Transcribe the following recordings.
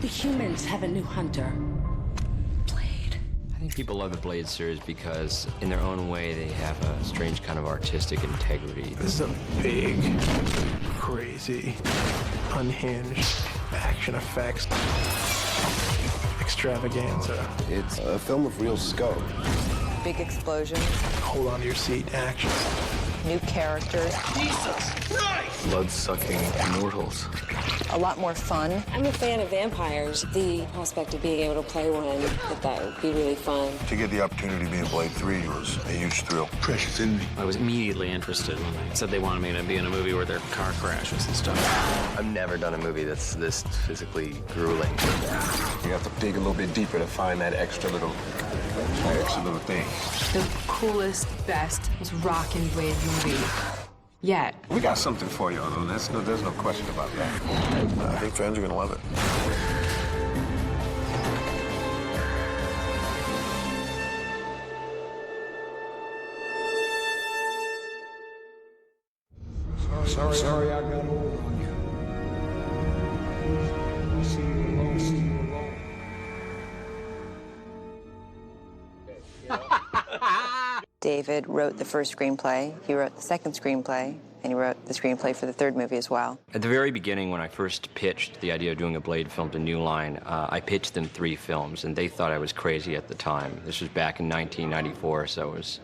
The humans have a new hunter. Blade. I think people love the Blade series because, in their own way, they have a strange kind of artistic integrity. This is a big, crazy, unhinged action effects extravaganza. It's a film of real scope. Big explosions. Hold on to your seat action. New characters. Jesus Christ! Blood-sucking immortals. A lot more fun. I'm a fan of vampires. The prospect of being able to play one, that would be really fun. To get the opportunity to be in Blade 3 was a huge thrill. Precious in me. I was immediately interested when they said they wanted me to be in a movie where there are car crashes and stuff. I've never done a movie that's this physically grueling. You have to dig a little bit deeper to find that extra little thing. The coolest, best, most rockin' Blade movie yet. We got something for you, though. There's no question about that. I think fans are gonna love it. Sorry I got old on you. See you alone. David wrote the first screenplay, he wrote the second screenplay, and he wrote the screenplay for the third movie as well. At the very beginning, when I first pitched the idea of doing a Blade film to New Line, I pitched them 3 films, and they thought I was crazy at the time. This was back in 1994, so it was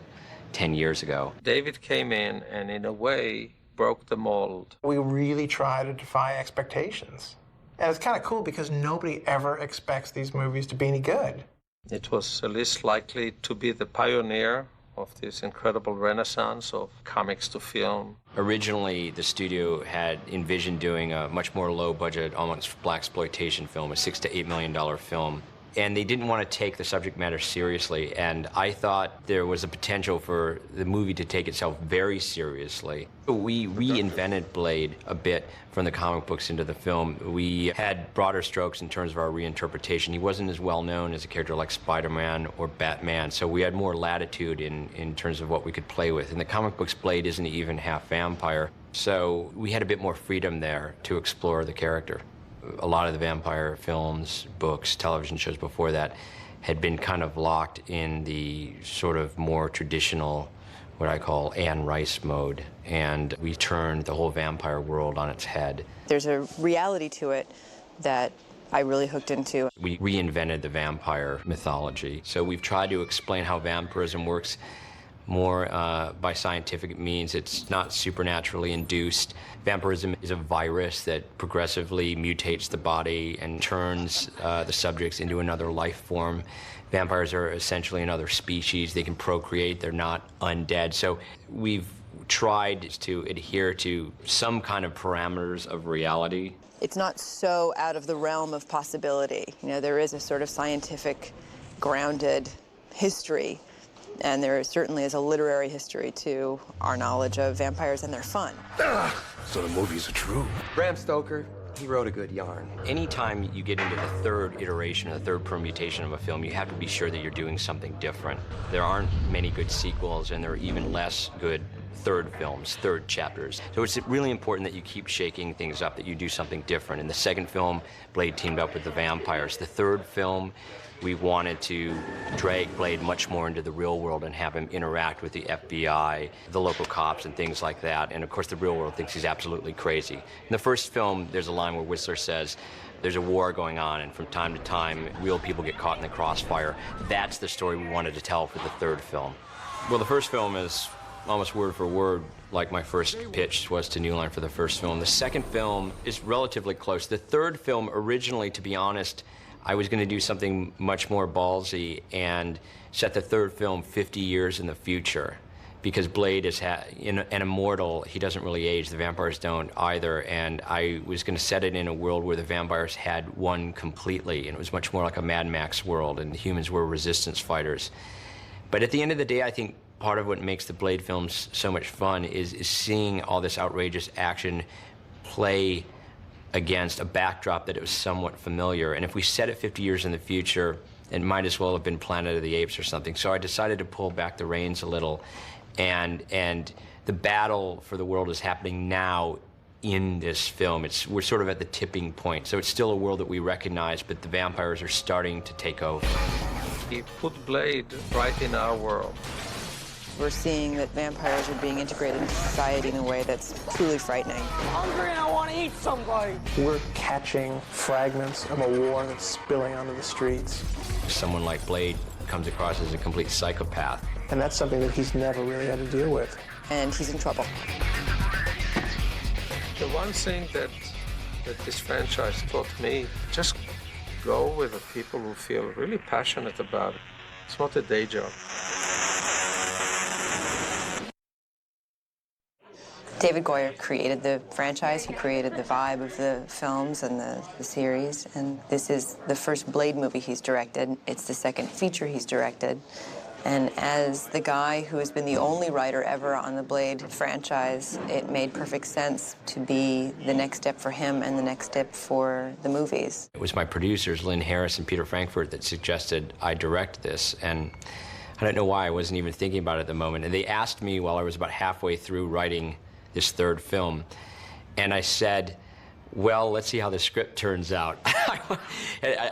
10 years ago. David came in and, in a way, broke the mold. We really try to defy expectations. And it's kind of cool because nobody ever expects these movies to be any good. It was at least likely to be the pioneer of this incredible renaissance of comics to film. Originally, the studio had envisioned doing a much more low-budget, almost blaxploitation film, a $6 to $8 million film. And they didn't want to take the subject matter seriously, and I thought there was a potential for the movie to take itself very seriously. We reinvented Blade a bit from the comic books into the film. We had broader strokes in terms of our reinterpretation. He wasn't as well known as a character like Spider-Man or Batman, so we had more latitude in terms of what we could play with. In the comic books, Blade isn't even half vampire, so we had a bit more freedom there to explore the character. A lot of the vampire films, books, television shows before that had been kind of locked in the sort of more traditional, what I call Anne Rice mode, and we turned the whole vampire world on its head. There's a reality to it that I really hooked into. We reinvented the vampire mythology, so we've tried to explain how vampirism works more by scientific means. It's not supernaturally induced. Vampirism is a virus that progressively mutates the body and turns the subjects into another life form. Vampires are essentially another species. They can procreate. They're not undead. So we've tried to adhere to some kind of parameters of reality. It's not so out of the realm of possibility. You know, there is a sort of scientific, grounded history. And there certainly is a literary history to our knowledge of vampires, and they're fun. So the movies are true. Bram Stoker, he wrote a good yarn. Anytime you get into the third iteration or the third permutation of a film, you have to be sure that you're doing something different. There aren't many good sequels, and there are even less good third films, third chapters. So it's really important that you keep shaking things up, that you do something different. In the second film, Blade teamed up with the vampires. The third film, we wanted to drag Blade much more into the real world and have him interact with the FBI, the local cops, and things like that. And of course, the real world thinks he's absolutely crazy. In the first film, there's a line where Whistler says, there's a war going on, and from time to time, real people get caught in the crossfire. That's the story we wanted to tell for the third film. Well, the first film is almost word for word like my first pitch was to New Line for the first film. The second film is relatively close. The third film, originally, to be honest, I was going to do something much more ballsy and set the third film 50 years in the future, because Blade is an immortal. He doesn't really age. The vampires don't either. And I was going to set it in a world where the vampires had won completely, and it was much more like a Mad Max world, and the humans were resistance fighters. But at the end of the day, I think part of what makes the Blade films so much fun is seeing all this outrageous action play against a backdrop that it was somewhat familiar. And if we set it 50 years in the future, it might as well have been Planet of the Apes or something. So I decided to pull back the reins a little, and the battle for the world is happening now in this film. We're sort of at the tipping point. So it's still a world that we recognize, but the vampires are starting to take over. He put Blade right in our world. We're seeing that vampires are being integrated into society in a way that's truly frightening. I'm hungry and I want to eat somebody. We're catching fragments of a war that's spilling onto the streets. Someone like Blade comes across as a complete psychopath. And that's something that he's never really had to deal with. And he's in trouble. The one thing that this franchise taught me, just go with the people who feel really passionate about it. It's not a day job. David Goyer created the franchise. He created the vibe of the films and the series. And this is the first Blade movie he's directed. It's the second feature he's directed. And as the guy who has been the only writer ever on the Blade franchise, it made perfect sense to be the next step for him and the next step for the movies. It was my producers, Lynn Harris and Peter Frankfurt, that suggested I direct this. And I don't know why I wasn't even thinking about it at the moment. And they asked me while I was about halfway through writing this third film. And I said, well, let's see how the script turns out.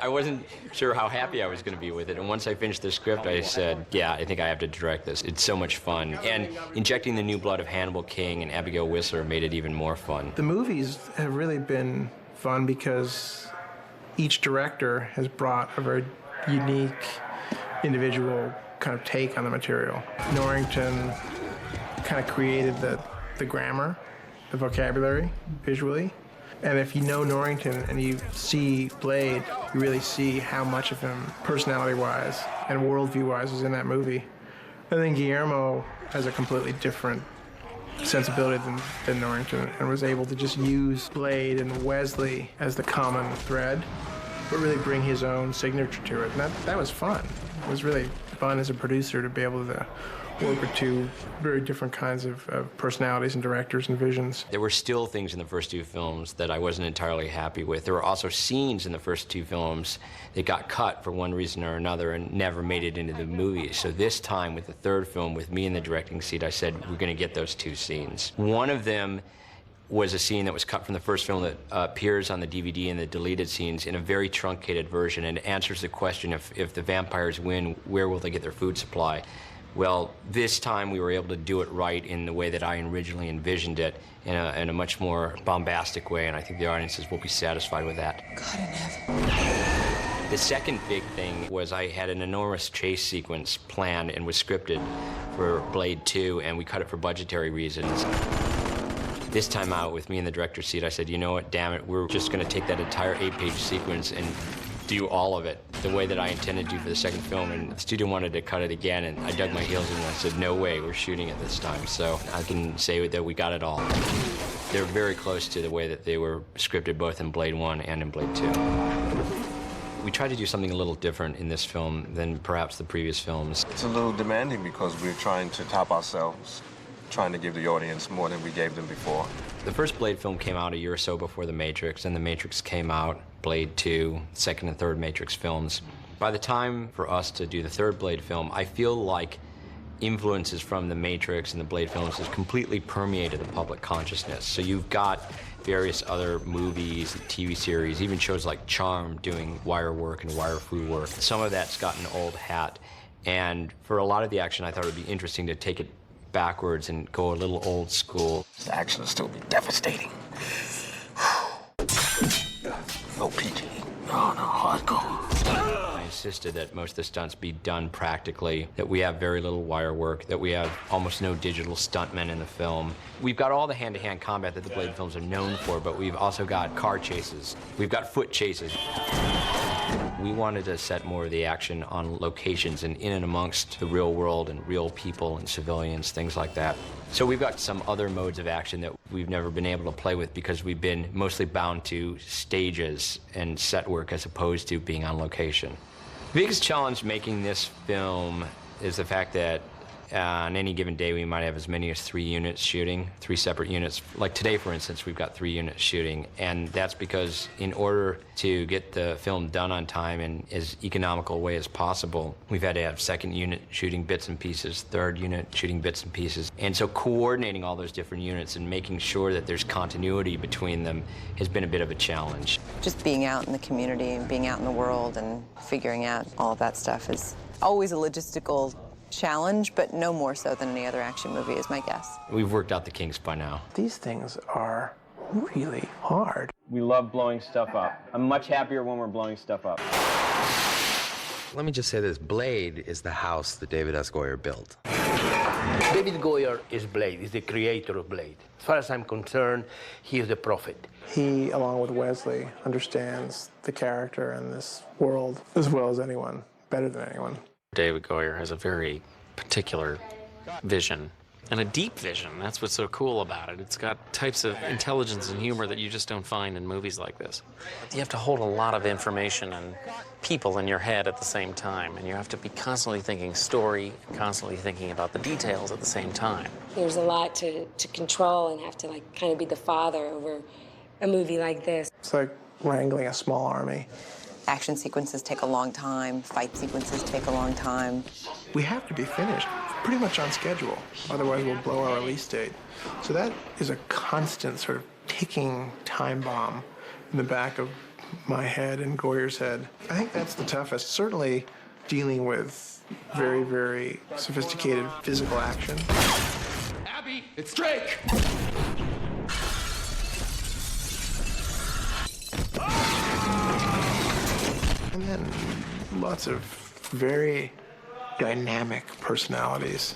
I wasn't sure how happy I was going to be with it. And once I finished the script, I said, yeah, I think I have to direct this. It's so much fun. And injecting the new blood of Hannibal King and Abigail Whistler made it even more fun. The movies have really been fun because each director has brought a very unique, individual kind of take on the material. Norrington kind of created the grammar, the vocabulary, visually. And if you know Norrington and you see Blade, you really see how much of him, personality-wise and worldview-wise, is in that movie. I think Guillermo has a completely different sensibility than Norrington and was able to just use Blade and Wesley as the common thread, but really bring his own signature to it. And that was fun. It was really fun as a producer to be able to work with two very different kinds of personalities and directors and visions. There were still things in the first two films that I wasn't entirely happy with. There were also scenes in the first two films that got cut for one reason or another and never made it into the movie. So this time with the third film, with me in the directing seat, I said, we're going to get those two scenes. One of them was a scene that was cut from the first film that appears on the DVD in the deleted scenes in a very truncated version and answers the question, if the vampires win, where will they get their food supply? Well, this time we were able to do it right in the way that I originally envisioned it, in a much more bombastic way, and I think the audiences will be satisfied with that. God in heaven. The second big thing was I had an enormous chase sequence planned and was scripted for Blade 2, and we cut it for budgetary reasons. This time out, with me in the director's seat, I said, you know what, damn it, we're just going to take that entire 8-page sequence and do all of it the way that I intended to for the second film, and the studio wanted to cut it again, and I dug my heels in and I said, no way, we're shooting it this time. So I can say that we got it all. They're very close to the way that they were scripted both in Blade 1 and in Blade 2. We tried to do something a little different in this film than perhaps the previous films. It's a little demanding because we're trying to top ourselves, trying to give the audience more than we gave them before. The first Blade film came out a year or so before The Matrix, and The Matrix came out, Blade 2, second and third Matrix films. By the time for us to do the third Blade film, I feel like influences from The Matrix and the Blade films has completely permeated the public consciousness. So you've got various other movies, TV series, even shows like Charm doing wire work and wire fu work. Some of that's gotten old hat, and for a lot of the action, I thought it would be interesting to take it backwards and go a little old school. The action will still be devastating. No PG. No, hardcore. I insisted that most of the stunts be done practically, that we have very little wire work, that we have almost no digital stuntmen in the film. We've got all the hand-to-hand combat that the Blade films are known for, but we've also got car chases. We've got foot chases. We wanted to set more of the action on locations and in and amongst the real world and real people and civilians, things like that. So we've got some other modes of action that we've never been able to play with because we've been mostly bound to stages and set work as opposed to being on location. The biggest challenge making this film is the fact that On any given day, we might have as many as 3 units shooting, 3 separate units. Like today, for instance, we've got 3 units shooting, and that's because in order to get the film done on time in as economical a way as possible, we've had to have 2nd unit shooting bits and pieces, 3rd unit shooting bits and pieces. And so coordinating all those different units and making sure that there's continuity between them has been a bit of a challenge. Just being out in the community and being out in the world and figuring out all of that stuff is always a logistical challenge, but no more so than any other action movie is my guess. We've worked out the kinks by now. These things are really hard. We love blowing stuff up. I'm much happier when we're blowing stuff up. Let me just say this, Blade is the house that David S. Goyer built. David Goyer is Blade, he's the creator of Blade. As far as I'm concerned, he is the prophet. He, along with Wesley, understands the character and this world as well as anyone, better than anyone. David Goyer has a very particular vision, and a deep vision. That's what's so cool about it. It's got types of intelligence and humor that you just don't find in movies like this. You have to hold a lot of information and people in your head at the same time, and you have to be constantly thinking story, constantly thinking about the details at the same time. There's a lot to control and have to like kind of be the father over a movie like this. It's like wrangling a small army. Action sequences take a long time, fight sequences take a long time. We have to be finished pretty much on schedule, otherwise we'll blow our release date. So that is a constant sort of ticking time bomb in the back of my head and Goyer's head. I think that's the toughest, certainly dealing with very, very sophisticated physical action. Abby, it's Drake! And then lots of very dynamic personalities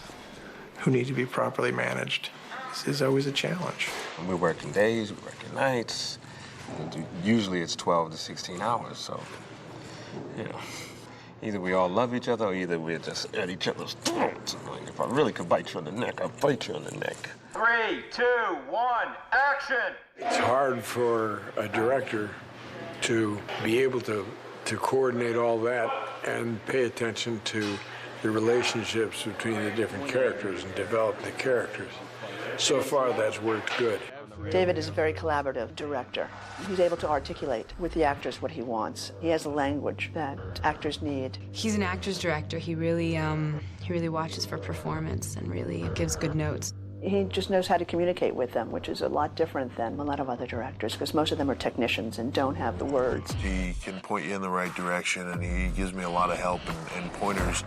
who need to be properly managed. This is always a challenge. We're working days, we're working nights. Usually it's 12 to 16 hours, so, you know, either we all love each other or either we're just at each other's throats. Like, if I really could bite you on the neck, I'd bite you on the neck. 3, 2, 1, action! It's hard for a director to be able to coordinate all that and pay attention to the relationships between the different characters and develop the characters. So far, that's worked good. David is a very collaborative director. He's able to articulate with the actors what he wants. He has a language that actors need. He's an actor's director. He really watches for performance and really gives good notes. He just knows how to communicate with them, which is a lot different than a lot of other directors, because most of them are technicians and don't have the words. He can point you in the right direction, and he gives me a lot of help and pointers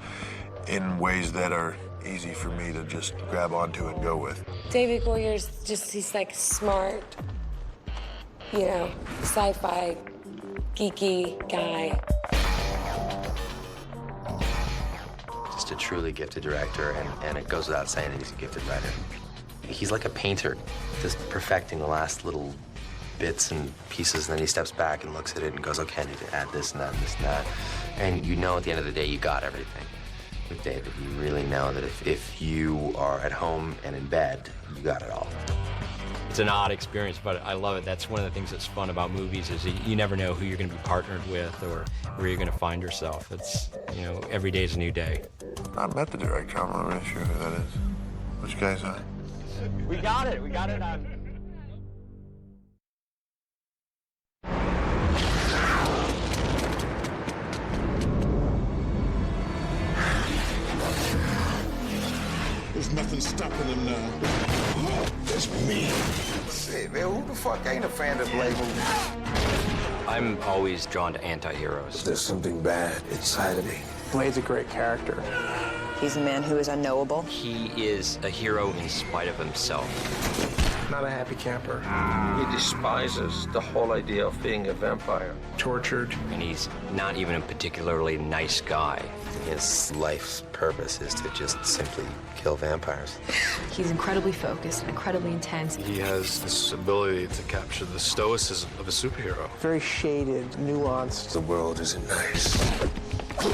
in ways that are easy for me to just grab onto and go with. David Goyer's just, he's like smart, you know, sci-fi, geeky guy. Just a truly gifted director, and it goes without saying that he's a gifted writer. He's like a painter, just perfecting the last little bits and pieces, and then he steps back and looks at it and goes, okay, I need to add this and that and this and that. And you know at the end of the day, you got everything. With David, you really know that if you are at home and in bed, you got it all. It's an odd experience, but I love it. That's one of the things that's fun about movies is you never know who you're going to be partnered with or where you're going to find yourself. It's, you know, every day is a new day. I met the director. I'm not really sure who that is. Which guy's that? We got it on. There's nothing stopping him now. It's me. Shit, man, who the fuck ain't a fan of Blade movies? I'm always drawn to anti-heroes. There's something bad inside of me. Blade's a great character. He's a man who is unknowable. He is a hero in spite of himself. Not a happy camper. He despises the whole idea of being a vampire. Tortured. And he's not even a particularly nice guy. His life's purpose is to just simply kill vampires. He's incredibly focused and incredibly intense. He has this ability to capture the stoicism of a superhero. Very shaded, nuanced. The world isn't nice.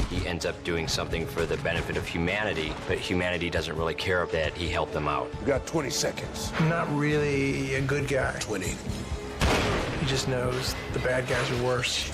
He ends up doing something for the benefit of humanity, but humanity doesn't really care that he helped them out. You got 20 seconds. Not really a good guy. 20. He just knows the bad guys are worse.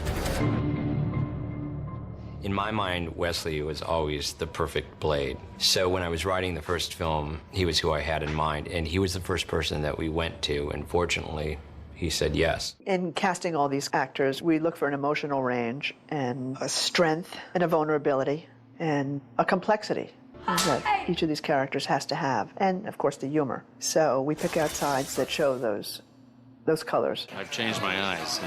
In my mind, Wesley was always the perfect Blade. So when I was writing the first film, he was who I had in mind, and he was the first person that we went to, and fortunately, he said yes. In casting all these actors, we look for an emotional range and a strength and a vulnerability and a complexity that each of these characters has to have, and of course the humor. So we pick out sides that show those colors. I've changed my eyes.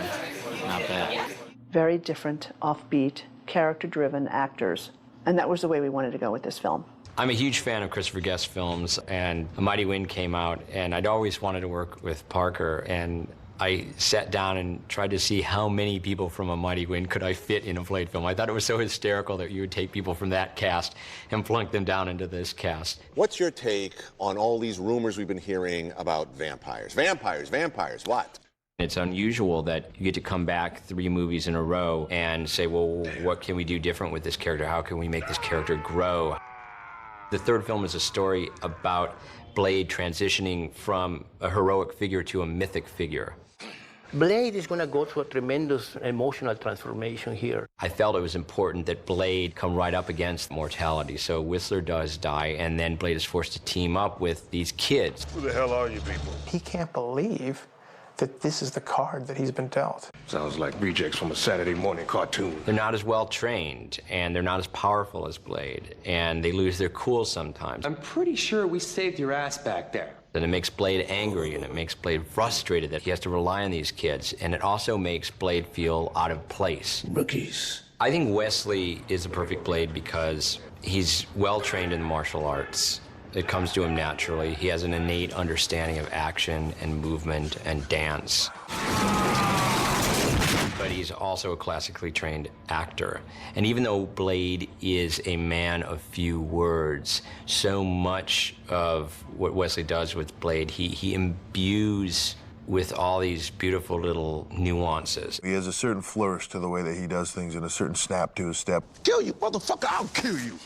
Not bad. Very different, offbeat, character-driven actors, and that was the way we wanted to go with this film. I'm a huge fan of Christopher Guest films, and A Mighty Wind came out, and I'd always wanted to work with Parker, and I sat down and tried to see how many people from A Mighty Wind could I fit in a Blade film. I thought it was so hysterical that you would take people from that cast and plunk them down into this cast. What's your take on all these rumors we've been hearing about vampires? Vampires, vampires, what? It's unusual that you get to come back 3 movies in a row and say, well, what can we do different with this character? How can we make this character grow? The third film is a story about Blade transitioning from a heroic figure to a mythic figure. Blade is going to go through a tremendous emotional transformation here. I felt it was important that Blade come right up against mortality. So Whistler does die, and then Blade is forced to team up with these kids. Who the hell are you people? He can't believe that this is the card that he's been dealt. Sounds like rejects from a Saturday morning cartoon. They're not as well trained, and they're not as powerful as Blade, and they lose their cool sometimes. I'm pretty sure we saved your ass back there. And it makes Blade angry, and it makes Blade frustrated that he has to rely on these kids, and it also makes Blade feel out of place. Rookies. I think Wesley is a perfect Blade because he's well trained in martial arts. It comes to him naturally. He has an innate understanding of action and movement and dance. But he's also a classically trained actor. And even though Blade is a man of few words, so much of what Wesley does with Blade, he imbues with all these beautiful little nuances. He has a certain flourish to the way that he does things and a certain snap to his step. Kill you, motherfucker, I'll kill you.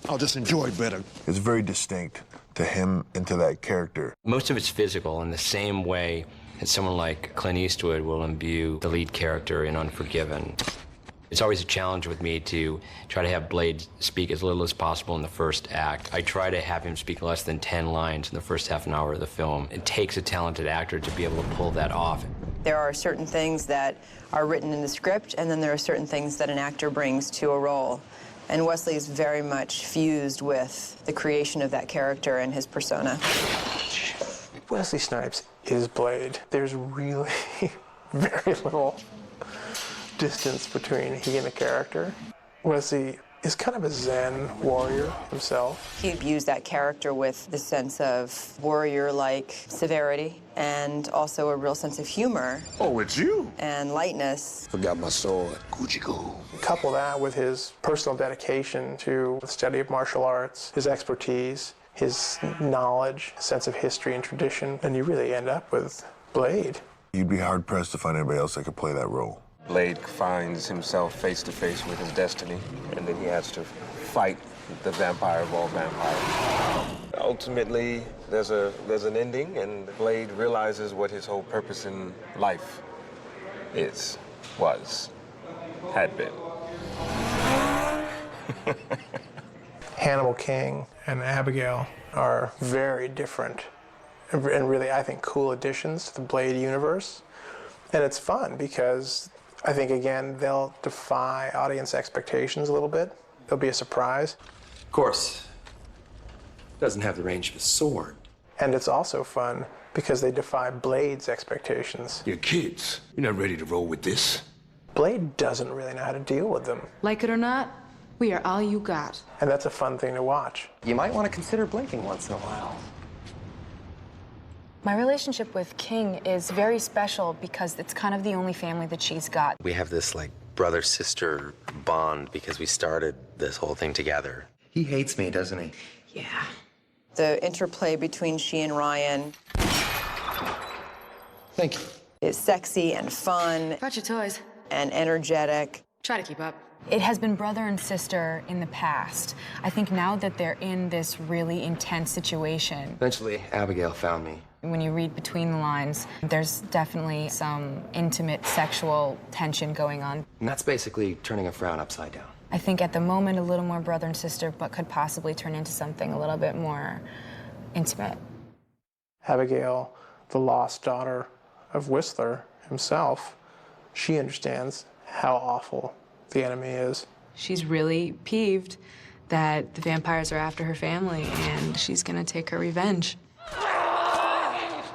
I'll just enjoy better. It's very distinct to him and to that character. Most of it's physical in the same way that someone like Clint Eastwood will imbue the lead character in Unforgiven. It's always a challenge with me to try to have Blade speak as little as possible in the first act. I try to have him speak less than 10 lines in the first half an hour of the film. It takes a talented actor to be able to pull that off. There are certain things that are written in the script, and then there are certain things that an actor brings to a role. And Wesley is very much fused with the creation of that character and his persona. Wesley Snipes is Blade. There's really very little distance between he and the character. Wesley is kind of a Zen warrior himself. He imbues that character with the sense of warrior-like severity and also a real sense of humor. Oh, it's you? And lightness. Forgot my sword. Gucci go. Couple that with his personal dedication to the study of martial arts, his expertise, his knowledge, sense of history and tradition, and you really end up with Blade. You'd be hard-pressed to find anybody else that could play that role. Blade finds himself face to face with his destiny, and then he has to fight the vampire of all vampires. Ultimately, there's an ending, and Blade realizes what his whole purpose in life had been. Hannibal King and Abigail are very different and really, I think, cool additions to the Blade universe. And it's fun because I think, again, they'll defy audience expectations a little bit. They'll be a surprise. Of course, doesn't have the range of a sword. And it's also fun because they defy Blade's expectations. You're kids. You're not ready to roll with this. Blade doesn't really know how to deal with them. Like it or not, we are all you got. And that's a fun thing to watch. You might want to consider blinking once in a while. My relationship with King is very special because it's kind of the only family that she's got. We have this, like, brother-sister bond because we started this whole thing together. He hates me, doesn't he? Yeah. The interplay between she and Ryan Thank you. is sexy and fun. Got your toys. And energetic. Try to keep up. It has been brother and sister in the past. I think now that they're in this really intense situation. Eventually, Abigail found me. When you read between the lines, there's definitely some intimate sexual tension going on. And that's basically turning a frown upside down. I think at the moment a little more brother and sister, but could possibly turn into something a little bit more intimate. Abigail, the lost daughter of Whistler himself, she understands how awful the enemy is. She's really peeved that the vampires are after her family, and she's gonna take her revenge.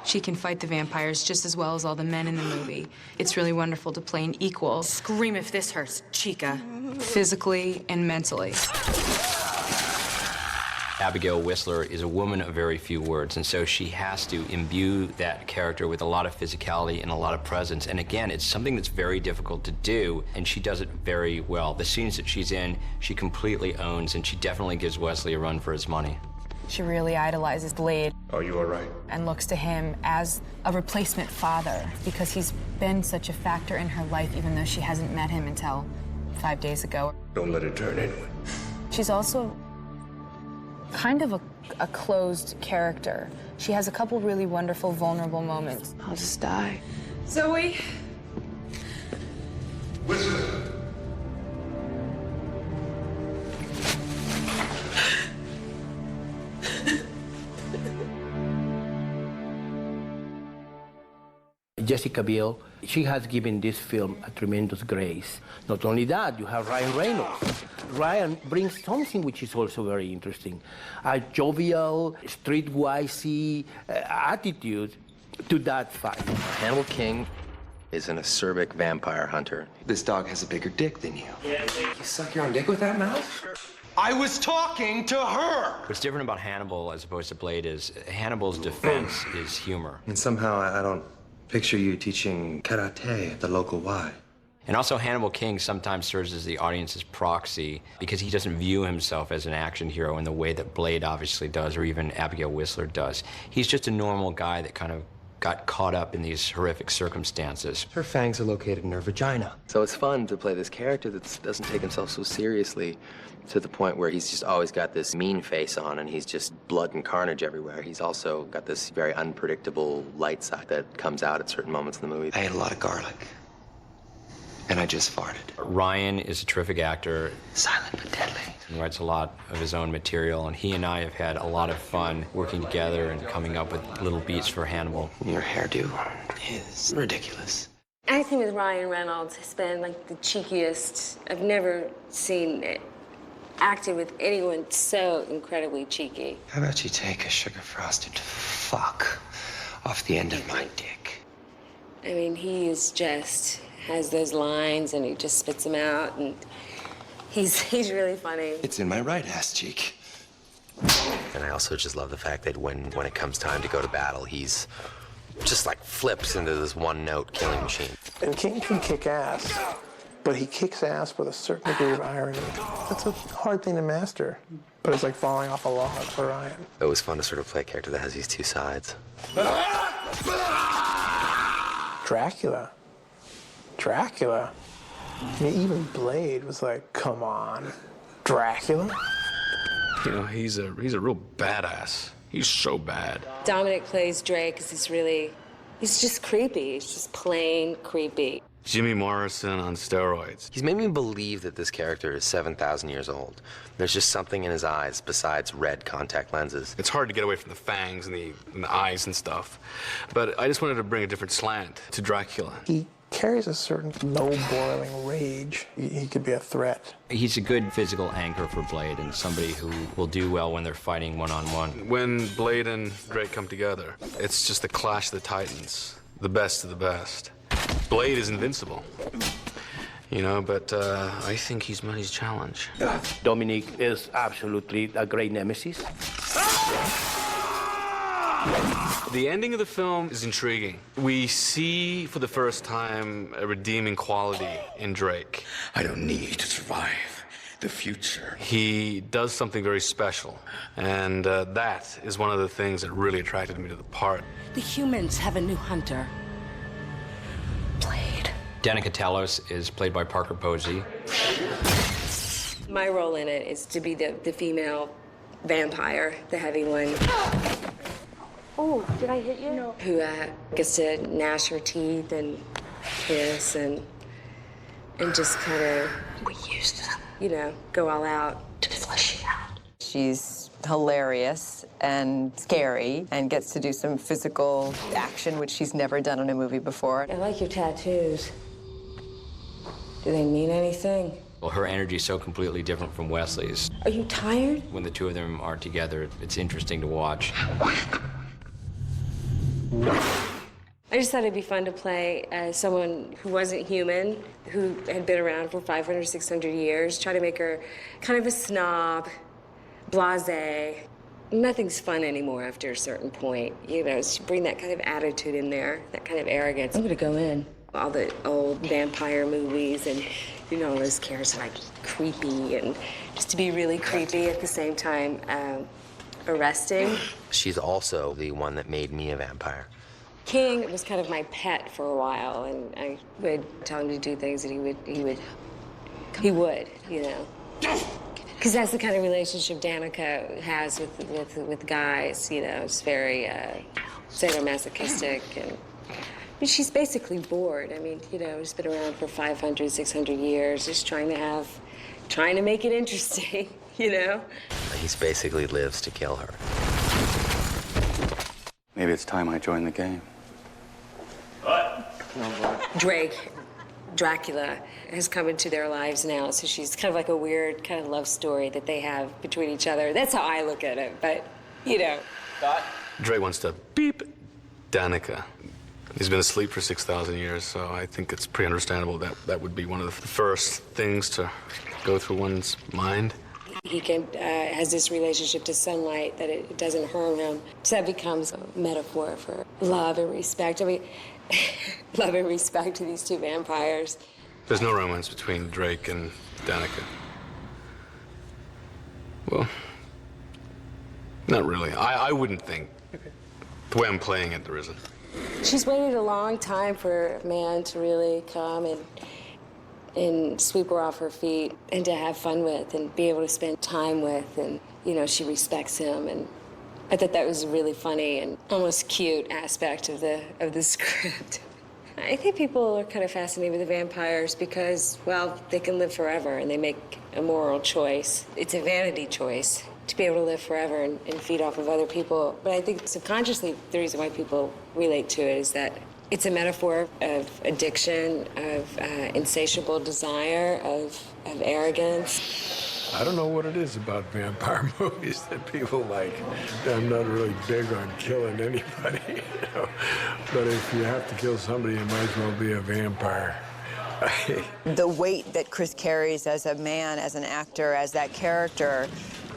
She can fight the vampires just as well as all the men in the movie. It's really wonderful to play an equal. Scream if this hurts, chica. Physically and mentally. Abigail Whistler is a woman of very few words, and so she has to imbue that character with a lot of physicality and a lot of presence. And again, it's something that's very difficult to do, and she does it very well. The scenes that she's in, she completely owns, and she definitely gives Wesley a run for his money. She really idolizes Blade. Are you all right? And looks to him as a replacement father because he's been such a factor in her life, even though she hasn't met him until 5 days ago. Don't let it turn inward. She's also kind of a closed character. She has a couple really wonderful, vulnerable moments. I'll just die. Zoe? Whistler. Jessica Biel, she has given this film a tremendous grace. Not only that, you have Ryan Reynolds. Ryan brings something which is also very interesting, a jovial, streetwise attitude to that fight. Hannibal King is an acerbic vampire hunter. This dog has a bigger dick than you. You suck your own dick with that mouth? I was talking to her! What's different about Hannibal as opposed to Blade is Hannibal's defense is humor. And somehow I don't picture you teaching karate at the local Y. And also Hannibal King sometimes serves as the audience's proxy because he doesn't view himself as an action hero in the way that Blade obviously does, or even Abigail Whistler does. He's just a normal guy that kind of got caught up in these horrific circumstances. Her fangs are located in her vagina. So it's fun to play this character that doesn't take himself so seriously to the point where he's just always got this mean face on and he's just blood and carnage everywhere. He's also got this very unpredictable light side that comes out at certain moments in the movie. I ate a lot of garlic. And I just farted. Ryan is a terrific actor. Silent but deadly. He writes a lot of his own material, and he and I have had a lot of fun working together and coming up with little beats for Hannibal. Your hairdo is ridiculous. Acting with Ryan Reynolds has been like the cheekiest. I've never seen it acted with anyone so incredibly cheeky. How about you take a sugar-frosted fuck off the end of my dick? I mean, he is just has those lines and he just spits them out, and he's really funny. It's in my right ass cheek. And I also just love the fact that when it comes time to go to battle, he's just like flips into this one-note killing machine. And King can kick ass, but he kicks ass with a certain degree of irony. That's a hard thing to master, but it's like falling off a log for Ryan. It was fun to sort of play a character that has these two sides. Dracula. I mean, even Blade was like, come on, Dracula? You know, he's a real badass. He's so bad. Dominic plays Drake because he's just creepy. He's just plain creepy. Jimmy Morrison on steroids. He's made me believe that this character is 7,000 years old. There's just something in his eyes besides red contact lenses. It's hard to get away from the fangs and the eyes and stuff. But I just wanted to bring a different slant to Dracula. He carries a certain low-boiling rage. He could be a threat. He's a good physical anchor for Blade and somebody who will do well when they're fighting one-on-one. When Blade and Drake come together, it's just the clash of the titans, the best of the best. Blade is invincible, you know, but I think he's met his challenge. Dominic is absolutely a great nemesis. The ending of the film is intriguing. We see for the first time a redeeming quality in Drake. I don't need to survive the future. He does something very special, and that is one of the things that really attracted me to the part. The humans have a new hunter. Blade. Danica Talos is played by Parker Posey. My role in it is to be the female vampire, the heavy one. Oh, did I hit you? No. Who gets to gnash her teeth and kiss and just kind of... We use them. you know, go all out. To flesh it out. She's hilarious and scary and gets to do some physical action, which she's never done in a movie before. I like your tattoos. Do they mean anything? Well, her energy is so completely different from Wesley's. Are you tired? When the two of them are together, it's interesting to watch. I just thought it'd be fun to play someone who wasn't human, who had been around for 500, 600 years, try to make her kind of a snob, blasé. Nothing's fun anymore after a certain point. You know, so bring that kind of attitude in there, that kind of arrogance. I'm gonna go in. All the old vampire movies and, you know, those characters are like creepy and just to be really creepy at the same time arresting. She's also the one that made me a vampire. King was kind of my pet for a while, and I would tell him to do things that he would, you know. Because that's the kind of relationship Danica has with guys, you know. It's very sadomasochistic, and I mean, she's basically bored. I mean, you know, she's been around for 500, 600 years, just trying to make it interesting, you know. He basically lives to kill her. Maybe it's time I join the game. Drake, Dracula, has come into their lives now, so she's kind of like a weird kind of love story that they have between each other. That's how I look at it, but, you know. Dre wants to beep Danica. He's been asleep for 6,000 years, so I think it's pretty understandable that that would be one of the first things to go through one's mind. He has this relationship to sunlight that it doesn't harm him. So that becomes a metaphor for love and respect. I mean, love and respect to these two vampires. There's no romance between Drake and Danica. Well, not really. I wouldn't think. The way I'm playing it, there isn't. She's waited a long time for a man to really come and sweep her off her feet and to have fun with and be able to spend time with, and, you know, she respects him, and I thought that was a really funny and almost cute aspect of the script. I think people are kind of fascinated with the vampires because, well, they can live forever and they make a moral choice. It's a vanity choice to be able to live forever and feed off of other people. But I think subconsciously the reason why people relate to it is that it's a metaphor of addiction, of insatiable desire, of arrogance. I don't know what it is about vampire movies that people like. I'm not really big on killing anybody, you know. But if you have to kill somebody, you might as well be a vampire. The weight that Chris carries as a man, as an actor, as that character,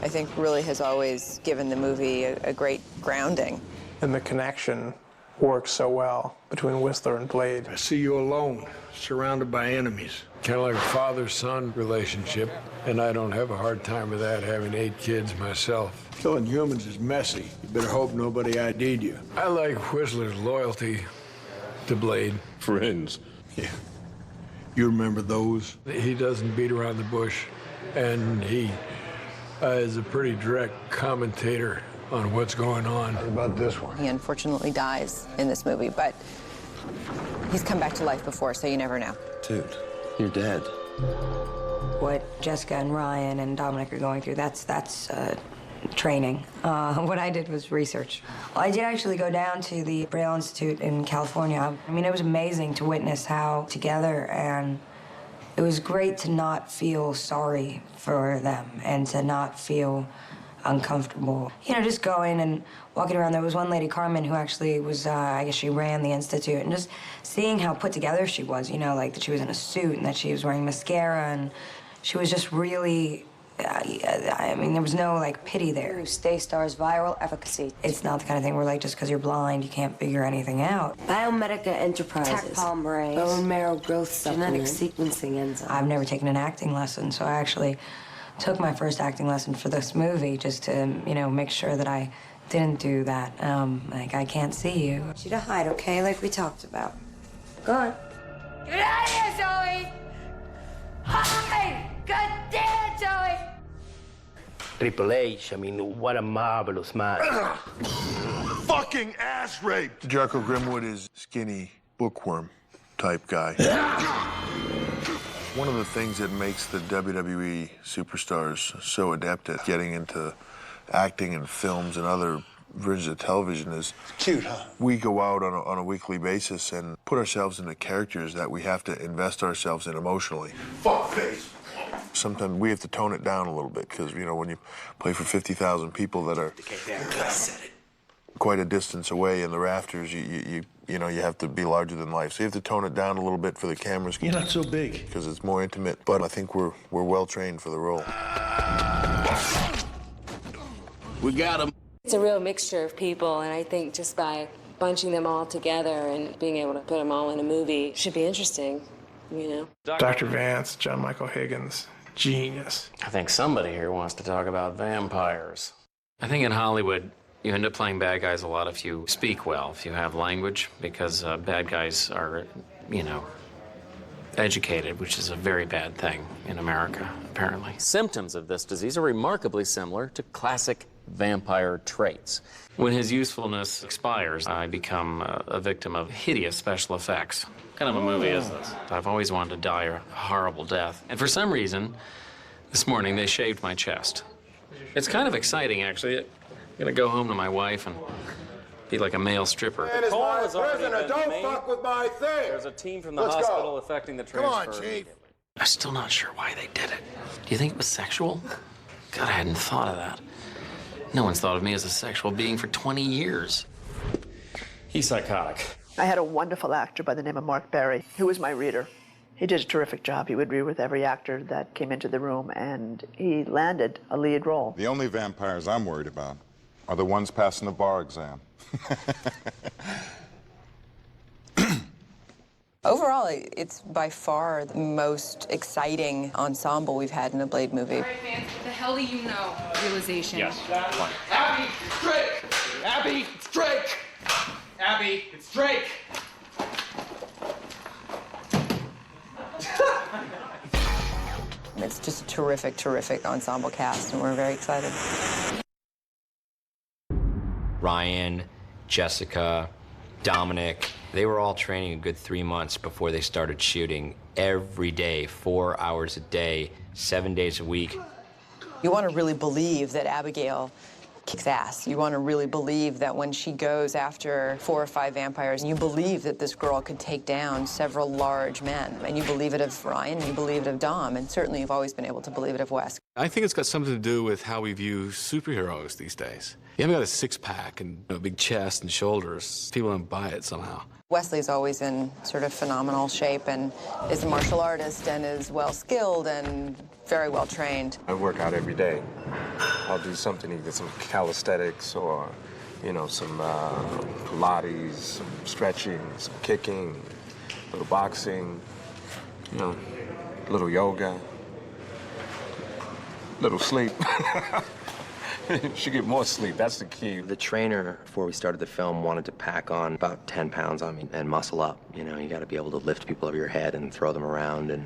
I think really has always given the movie a great grounding. And the connection works so well between Whistler and Blade. I see you alone, surrounded by enemies. Kind of like a father-son relationship, and I don't have a hard time with that, having 8 kids myself. Killing humans is messy. You better hope nobody ID'd you. I like Whistler's loyalty to Blade. Friends. Yeah. You remember those? He doesn't beat around the bush, and he is a pretty direct commentator on what's going on. What about this one? He unfortunately dies in this movie, but he's come back to life before, so you never know. Dude, you're dead. What Jessica and Ryan and Dominic are going through, that's training. What I did was research. Well, I did actually go down to the Braille Institute in California. I mean, it was amazing to witness how together, and it was great to not feel sorry for them and to not feel uncomfortable. You know, just going and walking around. There was one lady, Carmen, who actually was, I guess she ran the Institute, and just seeing how put together she was, you know, like that she was in a suit and that she was wearing mascara, and she was just really, I mean, there was no, like, pity there. Stay-Star's viral efficacy. It's not the kind of thing where, like, just because you're blind, you can't figure anything out. Biomedica Enterprises. Tech palm brain. Bone marrow growth Genetic supplement. Sequencing enzyme. I've never taken an acting lesson, so I actually took my first acting lesson for this movie just to, you know, make sure that I didn't do that. Like, I can't see you. I want you to hide, okay? Like we talked about. Go on. Get out of here, Zoe! Hi! God damn it, Zoe! Triple H, I mean, what a marvelous man. Fucking ass raped! Jericho Grimwood is skinny bookworm type guy. One of the things that makes the WWE superstars so adept at getting into acting and films and other versions of television is Cute, huh? we go out on a weekly basis and put ourselves into characters that we have to invest ourselves in emotionally. Fuck face. Sometimes we have to tone it down a little bit because, you know, when you play for 50,000 people that are quite a distance away in the rafters, you know, you have to be larger than life. So you have to tone it down a little bit for the cameras. You're not so big. Because it's more intimate, but I think we're well trained for the role. We got him. It's a real mixture of people, and I think just by bunching them all together and being able to put them all in a movie should be interesting, you know? Dr. Vance, John Michael Higgins, genius. I think somebody here wants to talk about vampires. I think in Hollywood, you end up playing bad guys a lot if you speak well, if you have language, because bad guys are, you know, educated, which is a very bad thing in America, apparently. Symptoms of this disease are remarkably similar to classic vampire traits. When his usefulness expires, I become a victim of hideous special effects. What kind of a movie is this? I've always wanted to die a horrible death. And for some reason, this morning they shaved my chest. It's kind of exciting, actually. I'm gonna go home to my wife and be like a male stripper. Man is my prisoner. Don't fuck with my thing. There's a team from the hospital affecting the transfer. Come on, Chief. I'm still not sure why they did it. Do you think it was sexual? God, I hadn't thought of that. No one's thought of me as a sexual being for 20 years. He's psychotic. I had a wonderful actor by the name of Mark Berry, who was my reader. He did a terrific job. He would read with every actor that came into the room, and he landed a lead role. The only vampires I'm worried about are the ones passing the bar exam. Overall, it's by far the most exciting ensemble we've had in a Blade movie. All right, Vance, what the hell do you know? Realization. Yes. Abby, it's Drake! Abby, it's Drake! Abby, it's Drake! It's just a terrific, terrific ensemble cast, and we're very excited. Ryan, Jessica, Dominic, they were all training a good 3 months before they started shooting every day, 4 hours a day, 7 days a week. You want to really believe that Abigail kicks ass. You want to really believe that when she goes after 4 or 5 vampires, you believe that this girl could take down several large men. And you believe it of Ryan, and you believe it of Dom, and certainly you've always been able to believe it of Wes. I think it's got something to do with how we view superheroes these days. You haven't got a six-pack and a big chest and shoulders. People don't buy it somehow. Wesley's always in sort of phenomenal shape and is a martial artist and is well-skilled and very well-trained. I work out every day. I'll do something, either some calisthenics or, you know, some Pilates, some stretching, some kicking, a little boxing, you know, a little yoga, little sleep. Should get more sleep, that's the key. The trainer, before we started the film, wanted to pack on about 10 pounds on me and muscle up. You know, you gotta be able to lift people over your head and throw them around and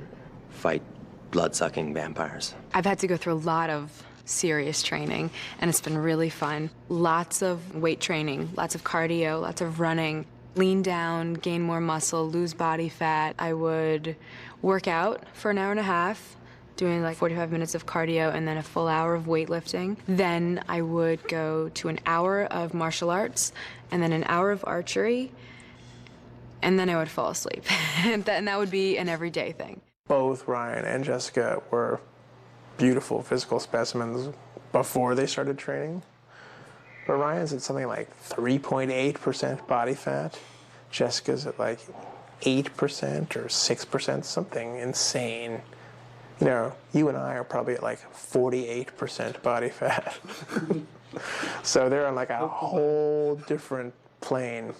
fight blood-sucking vampires. I've had to go through a lot of serious training, and it's been really fun. Lots of weight training, lots of cardio, lots of running. Lean down, gain more muscle, lose body fat. I would work out for an hour and a half, doing like 45 minutes of cardio and then a full hour of weightlifting. Then I would go to an hour of martial arts and then an hour of archery, and then I would fall asleep. and that would be an everyday thing. Both Ryan and Jessica were beautiful physical specimens before they started training. But Ryan's at something like 3.8% body fat. Jessica's at like 8% or 6%, something insane. You know, you and I are probably at like 48% body fat. So they're on like a whole different plane.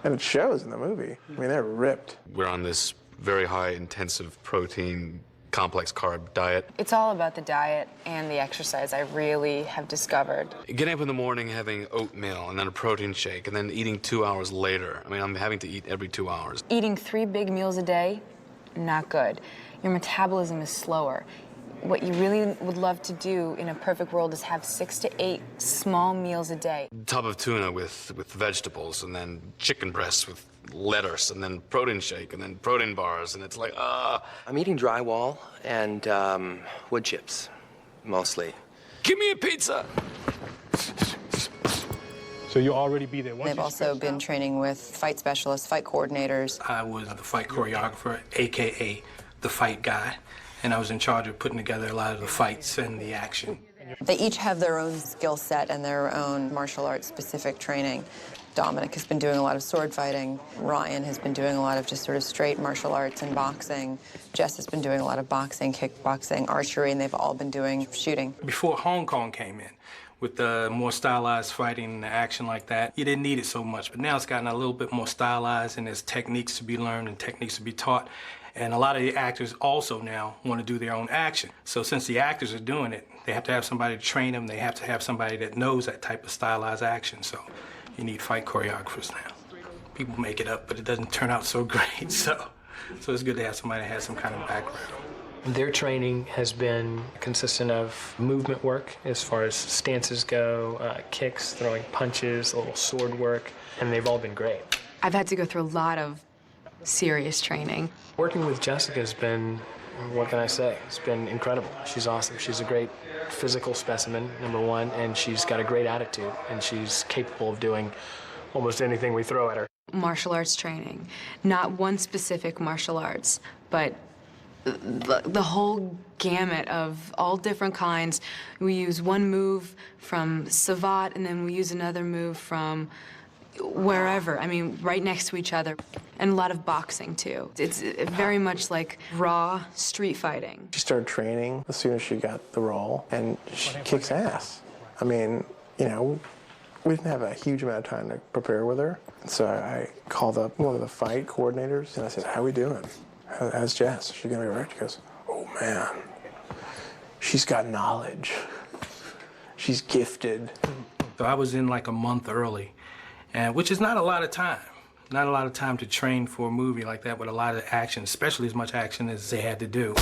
And it shows in the movie. I mean, they're ripped. We're on this very high intensive protein, complex carb diet. It's all about the diet and the exercise, I really have discovered. Getting up in the morning, having oatmeal and then a protein shake, and then eating 2 hours later. I mean, I'm having to eat every 2 hours. Eating 3 big meals a day, not good. Your metabolism is slower. What you really would love to do in a perfect world is have 6 to 8 small meals a day. Tub of tuna with vegetables, and then chicken breasts with lettuce, and then protein shake, and then protein bars, and it's like, I'm eating drywall and wood chips, mostly. Give me a pizza! So you'll already be there. They've also been training with fight specialists, fight coordinators. I was the fight choreographer, AKA the fight guy, and I was in charge of putting together a lot of the fights and the action. They each have their own skill set and their own martial arts specific training. Dominic has been doing a lot of sword fighting. Ryan has been doing a lot of just sort of straight martial arts and boxing. Jess has been doing a lot of boxing, kickboxing, archery, and they've all been doing shooting. Before Hong Kong came in, with the more stylized fighting and the action like that, you didn't need it so much. But now it's gotten a little bit more stylized, and there's techniques to be learned and techniques to be taught. And a lot of the actors also now want to do their own action. So since the actors are doing it, they have to have somebody to train them. They have to have somebody that knows that type of stylized action. So you need fight choreographers now. People make it up, but it doesn't turn out so great. So it's good to have somebody that has some kind of background. Their training has been consistent of movement work as far as stances go, kicks, throwing punches, a little sword work, and they've all been great. I've had to go through a lot of serious training. Working with Jessica has been, what can I say? It's been incredible. She's awesome. She's a great physical specimen, number one, and she's got a great attitude, and she's capable of doing almost anything we throw at her. Martial arts training, not one specific martial arts, but the whole gamut of all different kinds. We use one move from Savate, and then we use another move from wherever. I mean, right next to each other. And a lot of boxing, too. It's very much like raw street fighting. She started training as soon as she got the role, and she kicks ass. I mean, you know, we didn't have a huge amount of time to prepare with her. So I called up one of the fight coordinators, and I said, how we doing? How's Jess? She's gonna be right? She goes, oh man, she's got knowledge. She's gifted. So I was in like a month early, and which is not a lot of time. Not a lot of time to train for a movie like that with a lot of action, especially as much action as they had to do.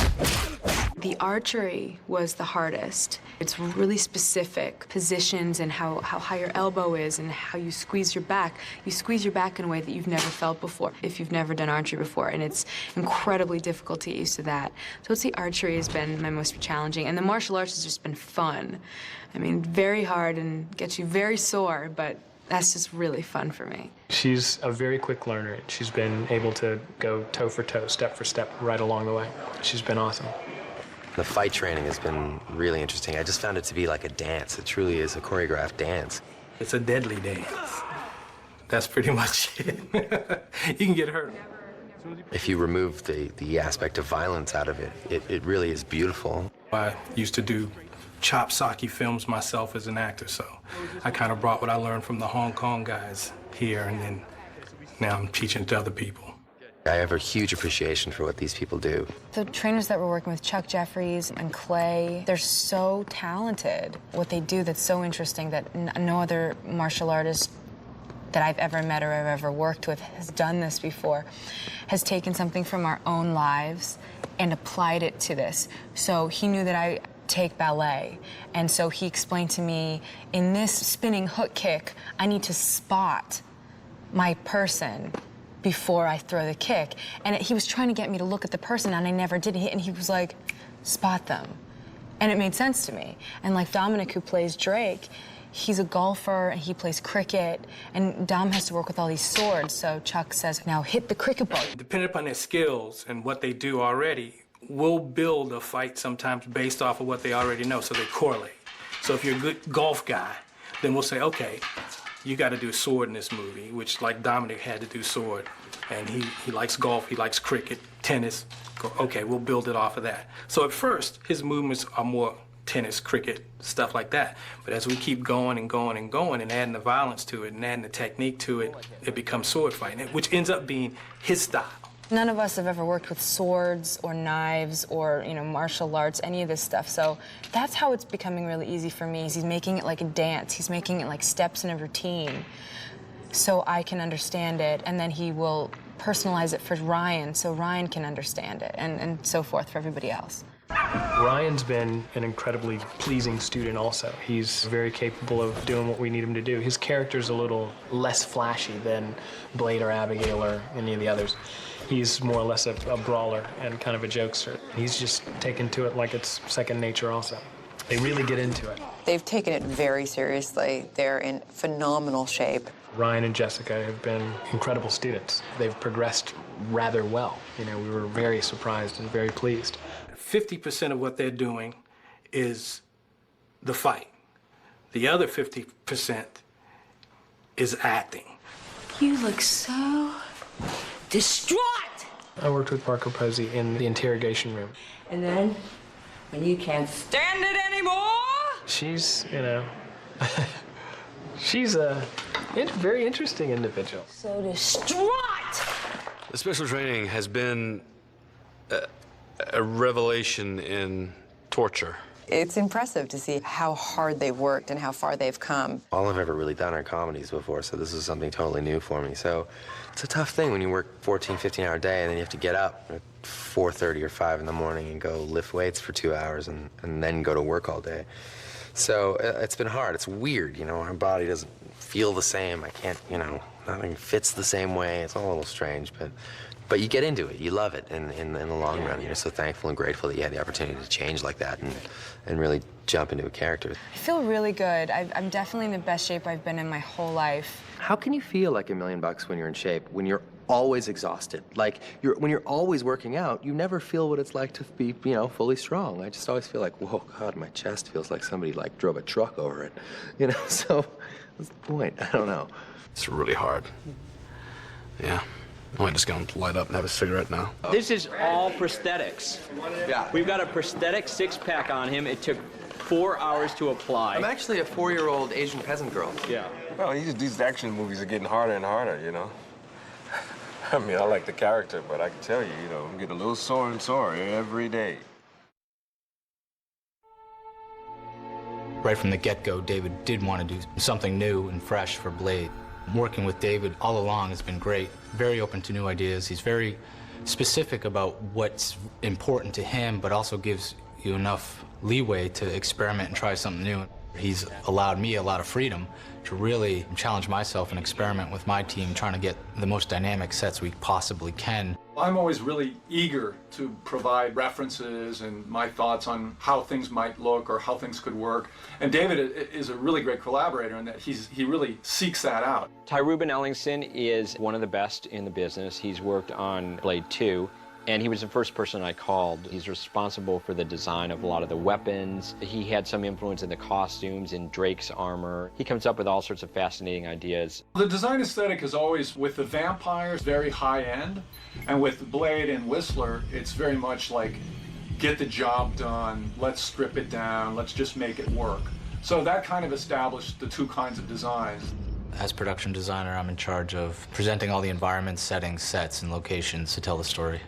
The archery was the hardest. It's really specific positions and how high your elbow is and how you squeeze your back. You squeeze your back in a way that you've never felt before if you've never done archery before, and it's incredibly difficult to get used to that. So I'd say archery has been my most challenging, and the martial arts has just been fun. I mean, very hard and gets you very sore, but that's just really fun for me. She's a very quick learner. She's been able to go toe for toe, step for step, right along the way. She's been awesome. The fight training has been really interesting. I just found it to be like a dance. It truly is a choreographed dance. It's a deadly dance. That's pretty much it. You can get hurt. If you remove the aspect of violence out of it, it really is beautiful. I used to do chop socky films myself as an actor, so I kind of brought what I learned from the Hong Kong guys here, and then now I'm teaching it to other people. I have a huge appreciation for what these people do. The trainers that we're working with, Chuck Jeffries and Clay, they're so talented. What they do that's so interesting that no other martial artist that I've ever met or I've ever worked with has done this before, has taken something from our own lives and applied it to this. So he knew that I take ballet, and so he explained to me, in this spinning hook kick, I need to spot my person before I throw the kick. And he was trying to get me to look at the person, and I never did. And he was like, spot them. And it made sense to me. And like Dominic, who plays Drake, he's a golfer, and he plays cricket, and Dom has to work with all these swords. So Chuck says, now hit the cricket ball. Depending upon their skills and what they do already, we'll build a fight sometimes based off of what they already know, so they correlate. So if you're a good golf guy, then we'll say, okay, you got to do sword in this movie, which like Dominic had to do sword. And he likes golf, he likes cricket, tennis. Okay, we'll build it off of that. So at first, his movements are more tennis, cricket, stuff like that. But as we keep going and going and going and adding the violence to it and adding the technique to it, it becomes sword fighting, which ends up being his style. None of us have ever worked with swords or knives or, you know, martial arts, any of this stuff. So that's how it's becoming really easy for me. He's making it like a dance. He's making it like steps in a routine so I can understand it. And then he will personalize it for Ryan so Ryan can understand it, and so forth for everybody else. Ryan's been an incredibly pleasing student also. He's very capable of doing what we need him to do. His character's a little less flashy than Blade or Abigail or any of the others. He's more or less a brawler and kind of a jokester. He's just taken to it like it's second nature also. They really get into it. They've taken it very seriously. They're in phenomenal shape. Ryan and Jessica have been incredible students. They've progressed rather well. You know, we were very surprised and very pleased. 50% of what they're doing is the fight. The other 50% is acting. You look so distraught. I worked with Parker Posey in the interrogation room. And then, when you can't stand it anymore, She's, you know, she's a very interesting individual. so distraught. The special training has been a revelation in torture. It's impressive to see how hard they've worked and how far they've come. All I've ever really done are comedies before, so this is something totally new for me. So it's a tough thing when you work 14, 15-hour day and then you have to get up at 4:30 or 5 in the morning and go lift weights for 2 hours and then go to work all day. So it's been hard. It's weird, you know. My body doesn't feel the same. I can't, you know, nothing fits the same way. It's all a little strange, but you get into it. You love it in the long run. You're so thankful and grateful that you had the opportunity to change like that and really jump into a character. I feel really good. I'm definitely in the best shape I've been in my whole life. How can you feel like $1 million when you're in shape, when you're always exhausted? Like, when you're always working out, you never feel what it's like to be, you know, fully strong. I just always feel like, whoa, God, my chest feels like somebody, like, drove a truck over it. You know, so what's the point? I don't know. It's really hard. Yeah. I'm just gonna light up and have a cigarette now. This is all prosthetics. Yeah. We've got a prosthetic six-pack on him. It took 4 hours to apply. I'm actually a 4-year-old Asian peasant girl. Yeah. Well, these action movies are getting harder and harder, you know? I mean, I like the character, but I can tell you, you know, I'm getting a little sore and sore every day. Right from the get-go, David did want to do something new and fresh for Blade. Working with David all along has been great. Very open to new ideas. He's very specific about what's important to him, but also gives you enough leeway to experiment and try something new. He's allowed me a lot of freedom to really challenge myself and experiment with my team, trying to get the most dynamic sets we possibly can. I'm always really eager to provide references and my thoughts on how things might look or how things could work. And David is a really great collaborator in that he really seeks that out. Ty Ruben Ellingson is one of the best in the business. He's worked on Blade 2. And he was the first person I called. He's responsible for the design of a lot of the weapons. He had some influence in the costumes, in Drake's armor. He comes up with all sorts of fascinating ideas. The design aesthetic is always, with the vampires, very high end. And with Blade and Whistler, it's very much like, get the job done, let's strip it down, let's just make it work. So that kind of established the two kinds of designs. As production designer, I'm in charge of presenting all the environments, settings, sets, and locations to tell the story.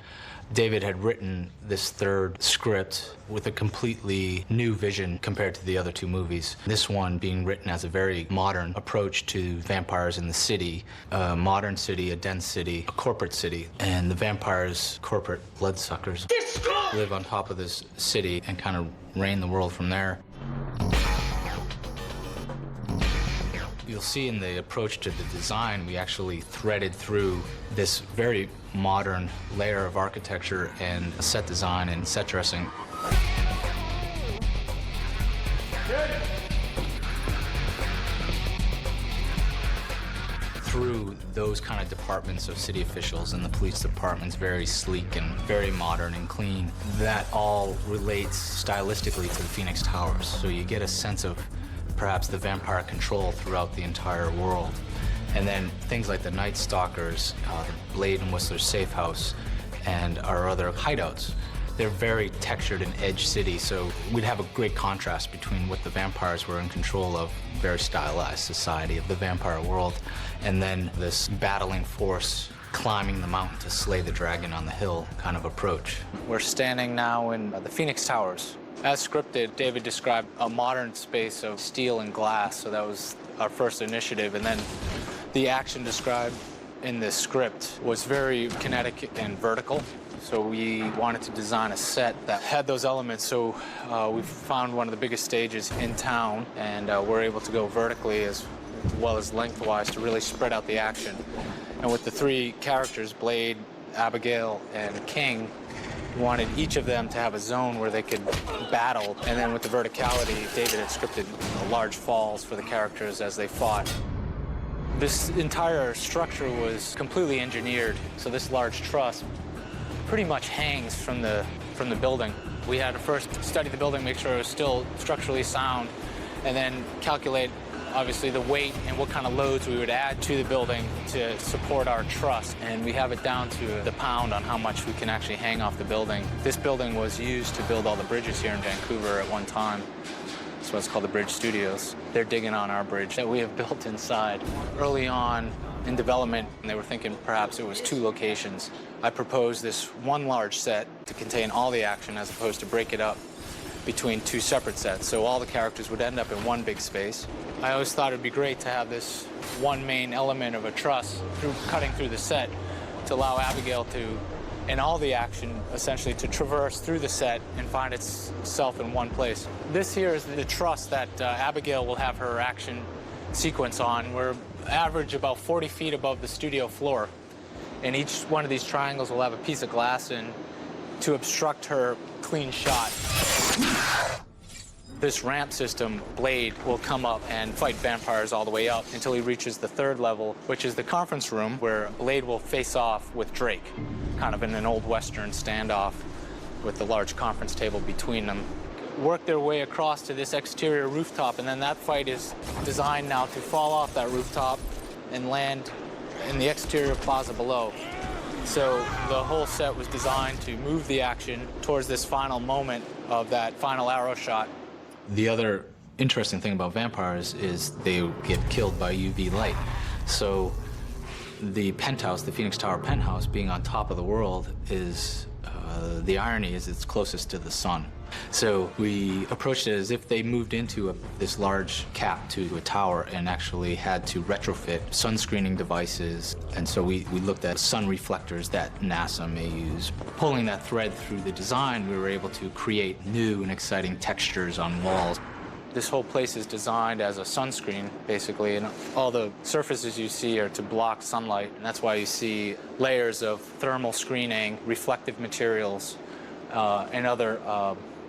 David had written this third script with a completely new vision compared to the other two movies. This one being written as a very modern approach to vampires in the city, a modern city, a dense city, a corporate city. And the vampires, corporate bloodsuckers, live on top of this city and kind of reign the world from there. You'll see in the approach to the design, we actually threaded through this very modern layer of architecture and set design and set dressing. Through those kind of departments of city officials, and the police department's very sleek and very modern and clean. That all relates stylistically to the Phoenix Towers. So you get a sense of perhaps the vampire control throughout the entire world. And then things like the Night Stalkers, the Blade and Whistler safe house, and our other hideouts. They're very textured and edge city, so we'd have a great contrast between what the vampires were in control of, very stylized society of the vampire world, and then this battling force climbing the mountain to slay the dragon on the hill kind of approach. We're standing now in the Phoenix Towers. As scripted, David described a modern space of steel and glass, so that was our first initiative. And then the action described in this script was very kinetic and vertical. So we wanted to design a set that had those elements. So we found one of the biggest stages in town, and we're able to go vertically as well as lengthwise to really spread out the action. And with the three characters, Blade, Abigail, and King, we wanted each of them to have a zone where they could battle. And then with the verticality, David had scripted large falls for the characters as they fought. This entire structure was completely engineered, so this large truss pretty much hangs from the building. We had to first study the building, make sure it was still structurally sound, and then calculate, obviously, the weight and what kind of loads we would add to the building to support our truss. And we have it down to the pound on how much we can actually hang off the building. This building was used to build all the bridges here in Vancouver at one time. That's what's called the Bridge Studios. They're digging on our bridge that we have built inside. Early on in development, they were thinking perhaps it was 2 locations. I proposed this one large set to contain all the action as opposed to break it up between 2 separate sets. So all the characters would end up in one big space. I always thought it'd be great to have this one main element of a truss cutting through the set to allow Abigail to, and all the action essentially, to traverse through the set and find itself in one place. This here is the truss that Abigail will have her action sequence on. We're average about 40 feet above the studio floor, and each one of these triangles will have a piece of glass in to obstruct her clean shot. This ramp system, Blade, will come up and fight vampires all the way up until he reaches the 3rd level, which is the conference room, where Blade will face off with Drake, kind of in an old Western standoff with the large conference table between them. Work their way across to this exterior rooftop, and then that fight is designed now to fall off that rooftop and land in the exterior plaza below. So the whole set was designed to move the action towards this final moment of that final arrow shot. The other interesting thing about vampires is they get killed by UV light. So the penthouse, the Phoenix Tower penthouse, being on top of the world is, the irony is it's closest to the sun. So we approached it as if they moved into this large cap to a tower and actually had to retrofit sunscreening devices. And so we looked at sun reflectors that NASA may use. Pulling that thread through the design, we were able to create new and exciting textures on walls. This whole place is designed as a sunscreen, basically, and all the surfaces you see are to block sunlight, and that's why you see layers of thermal screening, reflective materials, and other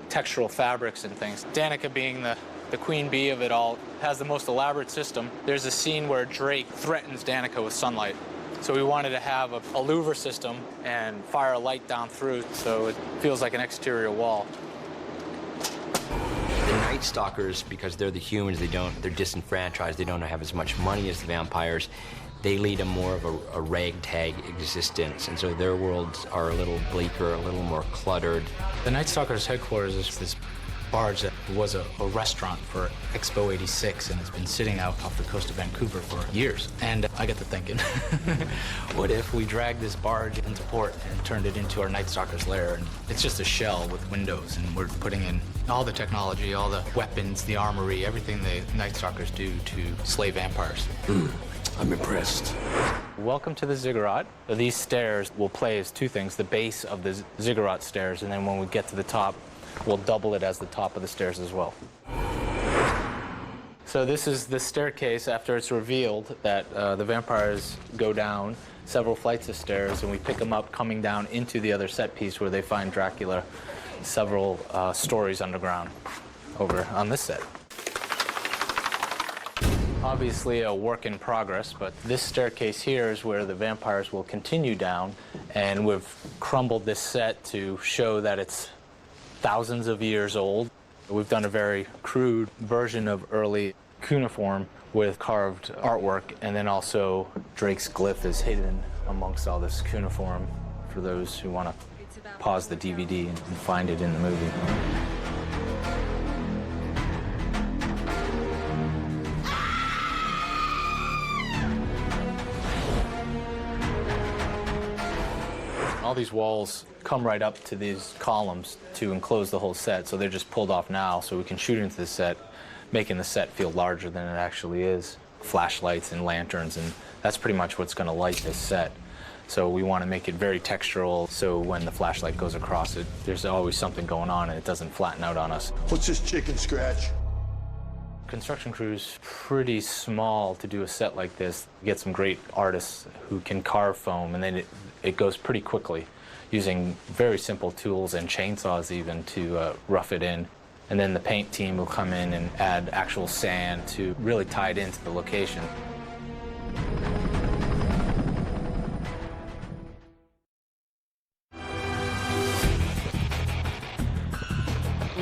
textural fabrics and things. Danica, being the queen bee of it all, has the most elaborate system. There's a scene where Drake threatens Danica with sunlight. So we wanted to have a louver system and fire a light down through so it feels like an exterior wall. The Night Stalkers, because they're the humans, they're disenfranchised, they don't have as much money as the vampires. They lead a more of a ragtag existence, and so their worlds are a little bleaker, a little more cluttered. The Night Stalkers' headquarters is this barge that was a restaurant for Expo 86, and it's been sitting out off the coast of Vancouver for years. And I got to thinking, what if we dragged this barge into port and turned it into our Night Stalkers' lair? And it's just a shell with windows, and we're putting in all the technology, all the weapons, the armory, everything the Night Stalkers do to slay vampires. I'm impressed. Welcome to the ziggurat. These stairs will play as 2 things, the base of the ziggurat stairs, and then when we get to the top, we'll double it as the top of the stairs as well. So this is the staircase after it's revealed that the vampires go down several flights of stairs, and we pick them up coming down into the other set piece where they find Dracula several stories underground over on this set. Obviously a work in progress, but this staircase here is where the vampires will continue down, and we've crumbled this set to show that it's thousands of years old. We've done a very crude version of early cuneiform with carved artwork, and then also Drake's glyph is hidden amongst all this cuneiform for those who want to pause the DVD and find it in the movie. All these walls come right up to these columns to enclose the whole set, so they're just pulled off now so we can shoot into the set, making the set feel larger than it actually is. Flashlights and lanterns, and that's pretty much what's going to light this set. So we want to make it very textural, so when the flashlight goes across it, there's always something going on and it doesn't flatten out on us. What's this chicken scratch? Construction crew's pretty small to do a set like this. You get some great artists who can carve foam, and then it goes pretty quickly, using very simple tools and chainsaws even to rough it in. And then the paint team will come in and add actual sand to really tie it into the location.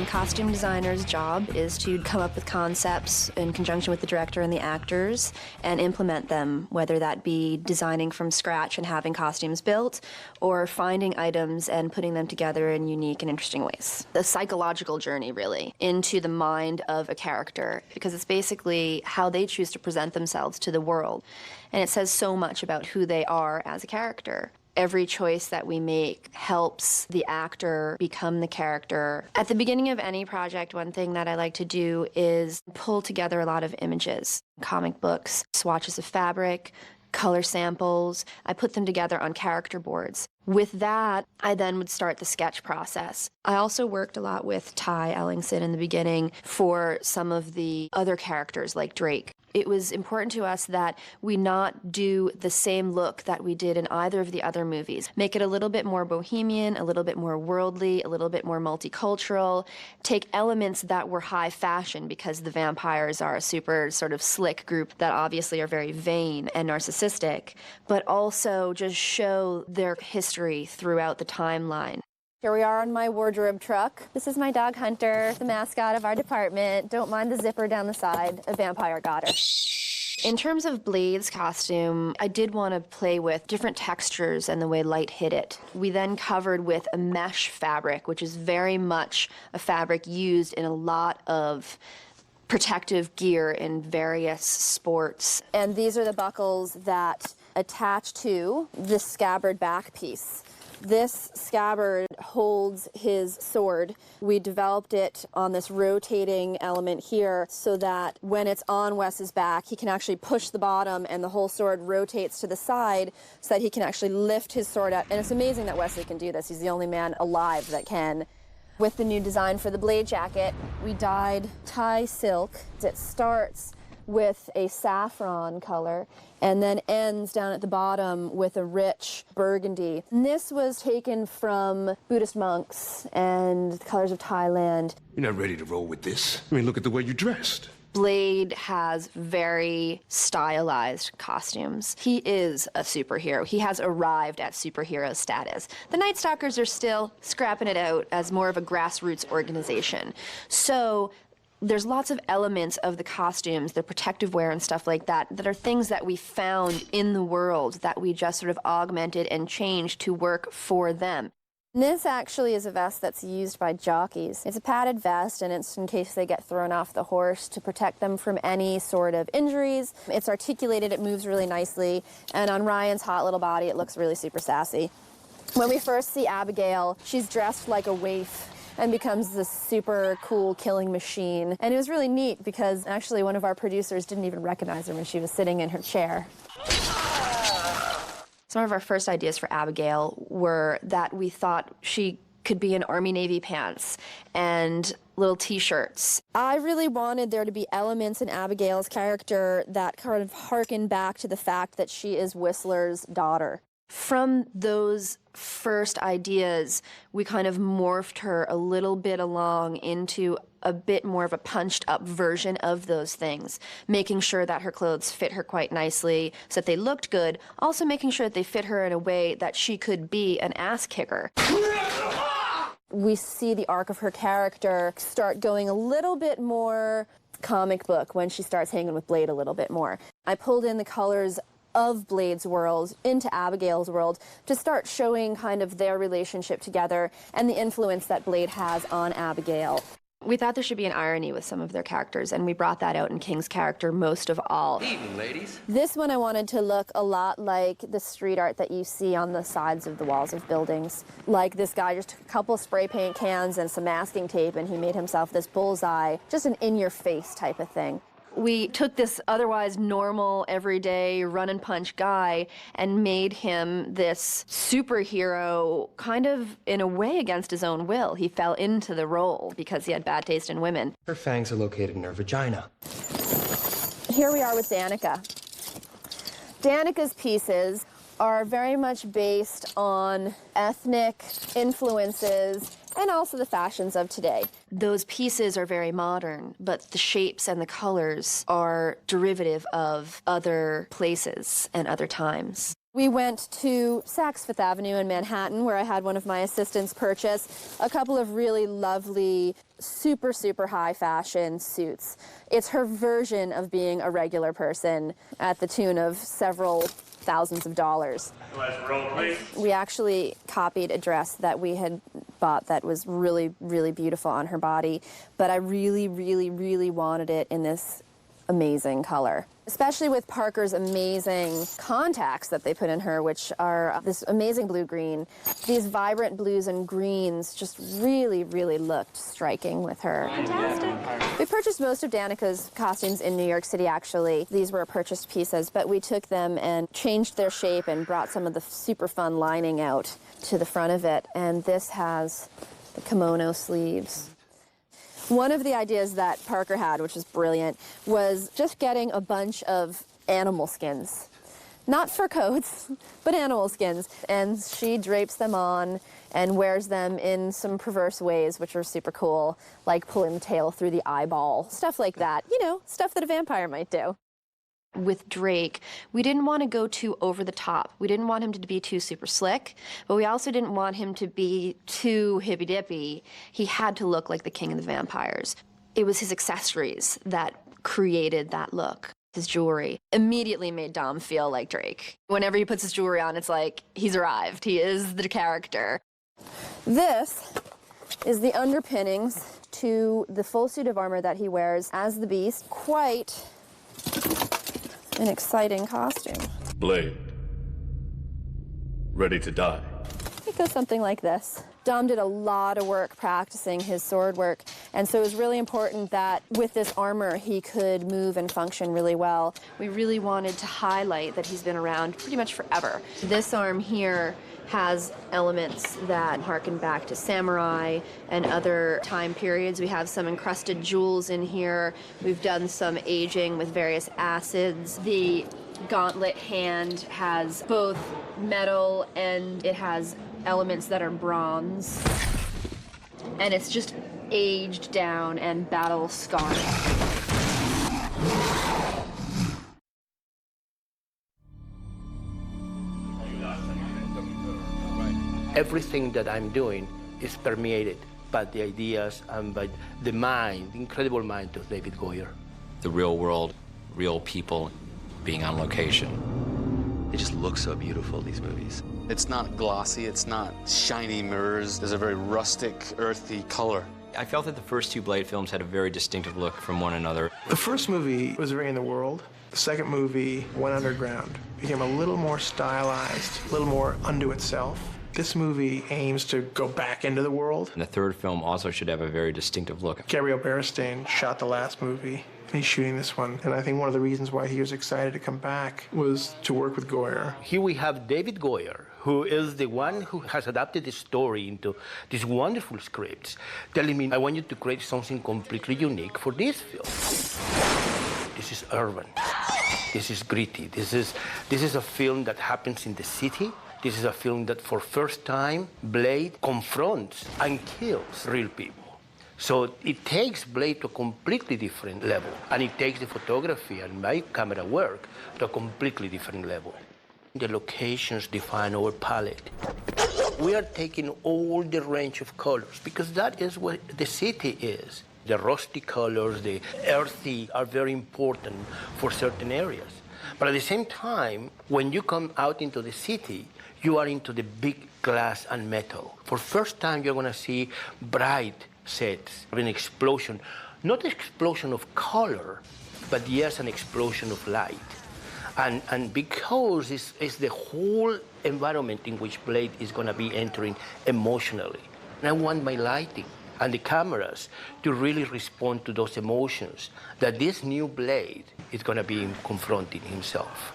Costume designer's job is to come up with concepts in conjunction with the director and the actors and implement them, whether that be designing from scratch and having costumes built, or finding items and putting them together in unique and interesting ways. The psychological journey, really, into the mind of a character, because it's basically how they choose to present themselves to the world. And it says so much about who they are as a character. Every choice that we make helps the actor become the character. At the beginning of any project, one thing that I like to do is pull together a lot of images, comic books, swatches of fabric, color samples. I put them together on character boards. With that, I then would start the sketch process. I also worked a lot with Ty Ellingson in the beginning for some of the other characters like Drake. It was important to us that we not do the same look that we did in either of the other movies. Make it a little bit more bohemian, a little bit more worldly, a little bit more multicultural. Take elements that were high fashion, because the vampires are a super sort of slick group that obviously are very vain and narcissistic, but also just show their history throughout the timeline. Here we are on my wardrobe truck. This is my dog Hunter, the mascot of our department. Don't mind the zipper down the side. A vampire got her. In terms of Blade's costume, I did want to play with different textures and the way light hit it. We then covered with a mesh fabric, which is very much a fabric used in a lot of protective gear in various sports. And these are the buckles that attach to this scabbard back piece. This scabbard holds his sword. We developed it on this rotating element here so that when it's on Wes's back, he can actually push the bottom and the whole sword rotates to the side so that he can actually lift his sword up. And it's amazing that Wesley can do this. He's the only man alive that can. With the new design for the Blade jacket, we dyed Thai silk. It starts with a saffron color and then ends down at the bottom with a rich burgundy. And this was taken from Buddhist monks and the colors of Thailand. You're not ready to roll with this. I mean, look at the way you dressed. Blade has very stylized costumes. He is a superhero. He has arrived at superhero status. The Night Stalkers are still scrapping it out as more of a grassroots organization. So there's lots of elements of the costumes, the protective wear and stuff like that, that are things that we found in the world that we just sort of augmented and changed to work for them. This actually is a vest that's used by jockeys. It's a padded vest, and it's in case they get thrown off the horse to protect them from any sort of injuries. It's articulated, it moves really nicely, and on Ryan's hot little body, it looks really super sassy. When we first see Abigail, she's dressed like a waif and becomes this super cool killing machine. And it was really neat because actually one of our producers didn't even recognize her when she was sitting in her chair. Some of our first ideas for Abigail were that we thought she could be in Army Navy pants and little t-shirts. I really wanted there to be elements in Abigail's character that kind of harken back to the fact that she is Whistler's daughter. From those first ideas, we kind of morphed her a little bit along into a bit more of a punched up version of those things, making sure that her clothes fit her quite nicely so that they looked good, also making sure that they fit her in a way that she could be an ass kicker. We see the arc of her character start going a little bit more comic book when she starts hanging with Blade a little bit more. I pulled in the colors of Blade's world into Abigail's world to start showing kind of their relationship together and the influence that Blade has on Abigail. We thought there should be an irony with some of their characters, and we brought that out in King's character most of all. Evening, ladies. This one I wanted to look a lot like the street art that you see on the sides of the walls of buildings. Like this guy just took a couple spray paint cans and some masking tape and he made himself this bullseye, just an in-your-face type of thing. We took this otherwise normal, everyday, run-and-punch guy and made him this superhero kind of, in a way, against his own will. He fell into the role because he had bad taste in women. Her fangs are located in her vagina. Here we are with Danica. Danica's pieces are very much based on ethnic influences and also the fashions of today. Those pieces are very modern, but the shapes and the colors are derivative of other places and other times. We went to Saks Fifth Avenue in Manhattan, where I had one of my assistants purchase a couple of really lovely, super, super high fashion suits. It's her version of being a regular person at the tune of several thousands of dollars. We actually copied a dress that we had bought that was really, really beautiful on her body, but I really, really, really wanted it in this amazing color. Especially with Parker's amazing contacts that they put in her, which are this amazing blue-green. These vibrant blues and greens just really, really looked striking with her. Fantastic. We purchased most of Danica's costumes in New York City, actually. These were purchased pieces, but we took them and changed their shape and brought some of the super fun lining out to the front of it. And this has the kimono sleeves. One of the ideas that Parker had, which was brilliant, was just getting a bunch of animal skins. Not fur coats, but animal skins. And she drapes them on and wears them in some perverse ways, which are super cool, like pulling the tail through the eyeball, stuff like that. You know, stuff that a vampire might do. With Drake, we didn't want to go too over the top. We didn't want him to be too super slick, but we also didn't want him to be too hippy-dippy. He had to look like the king of the vampires. It was his accessories that created that look. His jewelry immediately made Dom feel like Drake. Whenever he puts his jewelry on, it's like he's arrived. He is the character. This is the underpinnings to the full suit of armor that he wears as the Beast. Quite an exciting costume. Blade. Ready to die. It goes something like this. Dom did a lot of work practicing his sword work, and so it was really important that with this armor he could move and function really well. We really wanted to highlight that he's been around pretty much forever. This arm here has elements that harken back to samurai and other time periods. We have some encrusted jewels in here. We've done some aging with various acids. The gauntlet hand has both metal and it has elements that are bronze. And it's just aged down and battle scarred. Everything that I'm doing is permeated by the ideas and by the mind, the incredible mind of David Goyer. The real world, real people being on location. They just look so beautiful, these movies. It's not glossy, it's not shiny mirrors. There's a very rustic, earthy color. I felt that the first two Blade films had a very distinctive look from one another. The first movie was very in the world. The second movie went underground, became a little more stylized, a little more unto itself. This movie aims to go back into the world. And the third film also should have a very distinctive look. Gabriel Beristain shot the last movie. He's shooting this one. And I think one of the reasons why he was excited to come back was to work with Goyer. Here we have David Goyer, who is the one who has adapted the story into these wonderful scripts, telling me, I want you to create something completely unique for this film. This is urban. This is gritty. This is a film that happens in the city. This is a film that, for first time, Blade confronts and kills real people. So it takes Blade to a completely different level, and it takes the photography and my camera work to a completely different level. The locations define our palette. We are taking all the range of colors, because that is what the city is. The rusty colors, the earthy, are very important for certain areas. But at the same time, when you come out into the city, you are into the big glass and metal. For first time, you're gonna see bright sets, an explosion. Not an explosion of color, but yes, an explosion of light. And because it's the whole environment in which Blade is gonna be entering emotionally. And I want my lighting. and the cameras to really respond to those emotions that this new Blade is going to be confronting himself.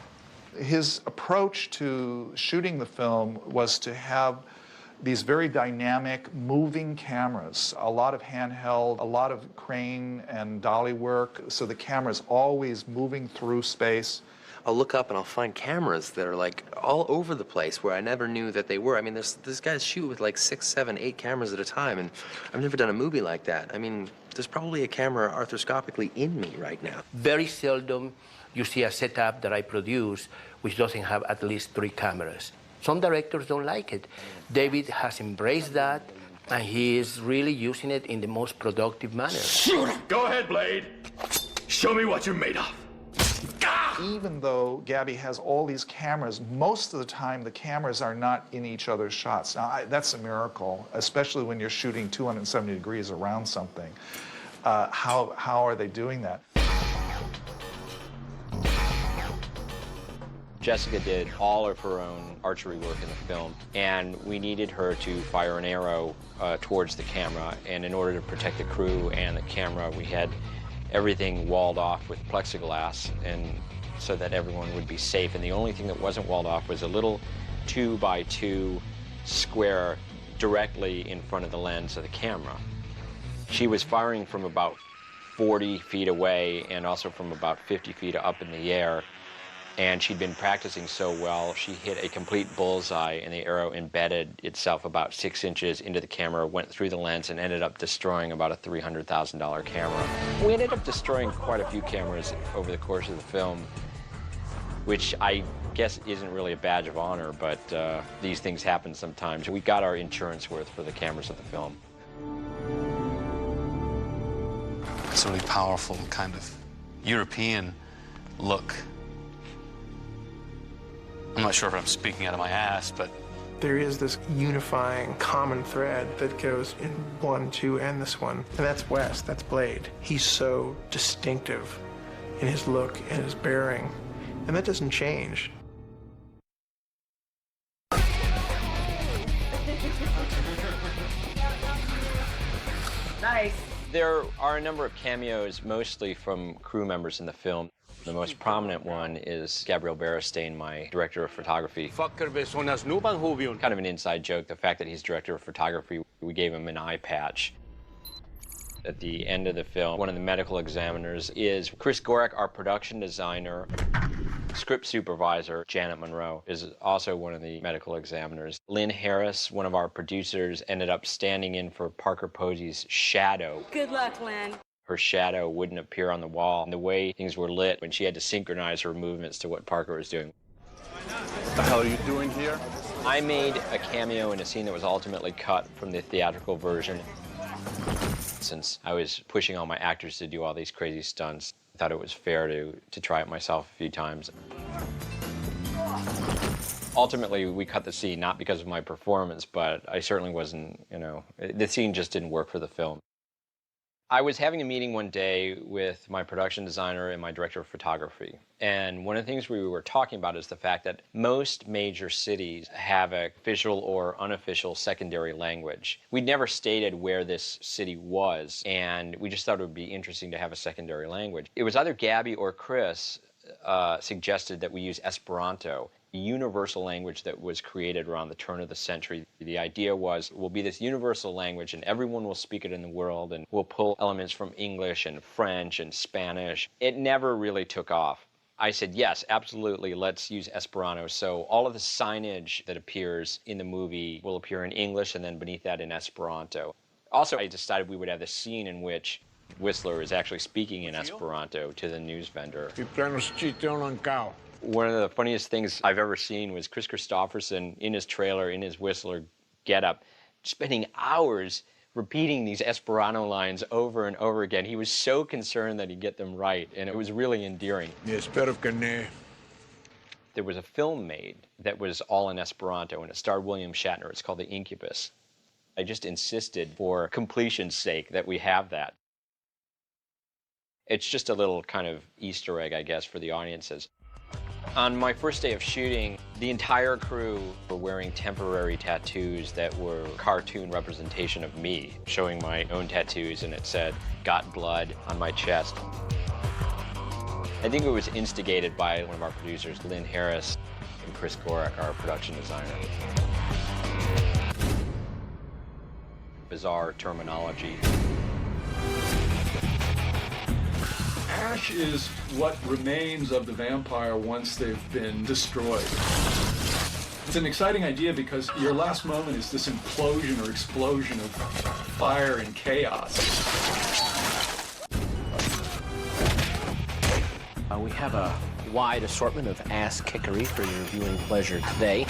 His approach to shooting the film was to have these very dynamic, moving cameras, a lot of handheld, a lot of crane and dolly work, so the camera's always moving through space. I'll look up and I'll find cameras that are like all over the place where I never knew that they were. I mean, this guys shoot with like 6, 7, 8 cameras at a time, and I've never done a movie like that. I mean, there's probably a camera arthroscopically in me right now. Very seldom you see a setup that I produce which doesn't have at least 3 cameras. Some directors don't like it. David has embraced that, and he is really using it in the most productive manner. Go ahead, Blade. Show me what you're made of. Even though Gabby has all these cameras, most of the time the cameras are not in each other's shots. Now, that's a miracle, especially when you're shooting 270 degrees around something. How are they doing that? Jessica did all of her own archery work in the film, and we needed her to fire an arrow towards the camera. And in order to protect the crew and the camera, we had everything walled off with plexiglass, and so that everyone would be safe. And the only thing that wasn't walled off was a little 2x2 square directly in front of the lens of the camera. She was firing from about 40 feet away and also from about 50 feet up in the air. And she'd been practicing so well, she hit a complete bullseye, and the arrow embedded itself about 6 inches into the camera, went through the lens, and ended up destroying about a $300,000 camera. We ended up destroying quite a few cameras over the course of the film, which I guess isn't really a badge of honor, but these things happen sometimes. We got our insurance worth for the cameras of the film. It's a really powerful kind of European look. I'm not sure if I'm speaking out of my ass, but there is this unifying common thread that goes in 1, 2, and this one, and that's Wes, that's Blade. He's so distinctive in his look and his bearing, and that doesn't change. Nice. There are a number of cameos, mostly from crew members in the film. The most prominent one is Gabriel Beristain, my director of photography. Kind of an inside joke, the fact that he's director of photography, we gave him an eye patch. At the end of the film, one of the medical examiners is Chris Gorak, our production designer. Script supervisor, Janet Monroe, is also one of the medical examiners. Lynn Harris, one of our producers, ended up standing in for Parker Posey's shadow. Good luck, Lynn. Her shadow wouldn't appear on the wall, and the way things were lit when she had to synchronize her movements to what Parker was doing. What the hell are you doing here? I made a cameo in a scene that was ultimately cut from the theatrical version. Since I was pushing all my actors to do all these crazy stunts, I thought it was fair to try it myself a few times. Ultimately, we cut the scene not because of my performance, but I certainly wasn't, the scene just didn't work for the film. I was having a meeting one day with my production designer and my director of photography. And one of the things we were talking about is the fact that most major cities have an official or unofficial secondary language. We'd never stated where this city was, and we just thought it would be interesting to have a secondary language. It was either Gabby or Chris suggested that we use Esperanto, a universal language that was created around the turn of the century. The idea was it will be this universal language and everyone will speak it in the world, and we'll pull elements from English and French and Spanish. It never really took off. I said, yes, absolutely, let's use Esperanto. So all of the signage that appears in the movie will appear in English and then beneath that in Esperanto. Also, I decided we would have this scene in which Whistler is actually speaking in Esperanto to the news vendor. One of the funniest things I've ever seen was Chris Christopherson in his trailer, in his Whistler getup, spending hours repeating these Esperanto lines over and over again. He was so concerned that he'd get them right, and it was really endearing. There was a film made that was all in Esperanto, and it starred William Shatner. It's called The Incubus. I just insisted, for completion's sake, that we have that. It's just a little kind of Easter egg, I guess, for the audiences. On my first day of shooting, the entire crew were wearing temporary tattoos that were cartoon representation of me, showing my own tattoos, and it said, "Got blood" on my chest. I think it was instigated by one of our producers, Lynn Harris, and Chris Gorak, our production designer. Bizarre terminology. Ash is what remains of the vampire once they've been destroyed. It's an exciting idea because your last moment is this implosion or explosion of fire and chaos. We have a wide assortment of ass kickery for your viewing pleasure today.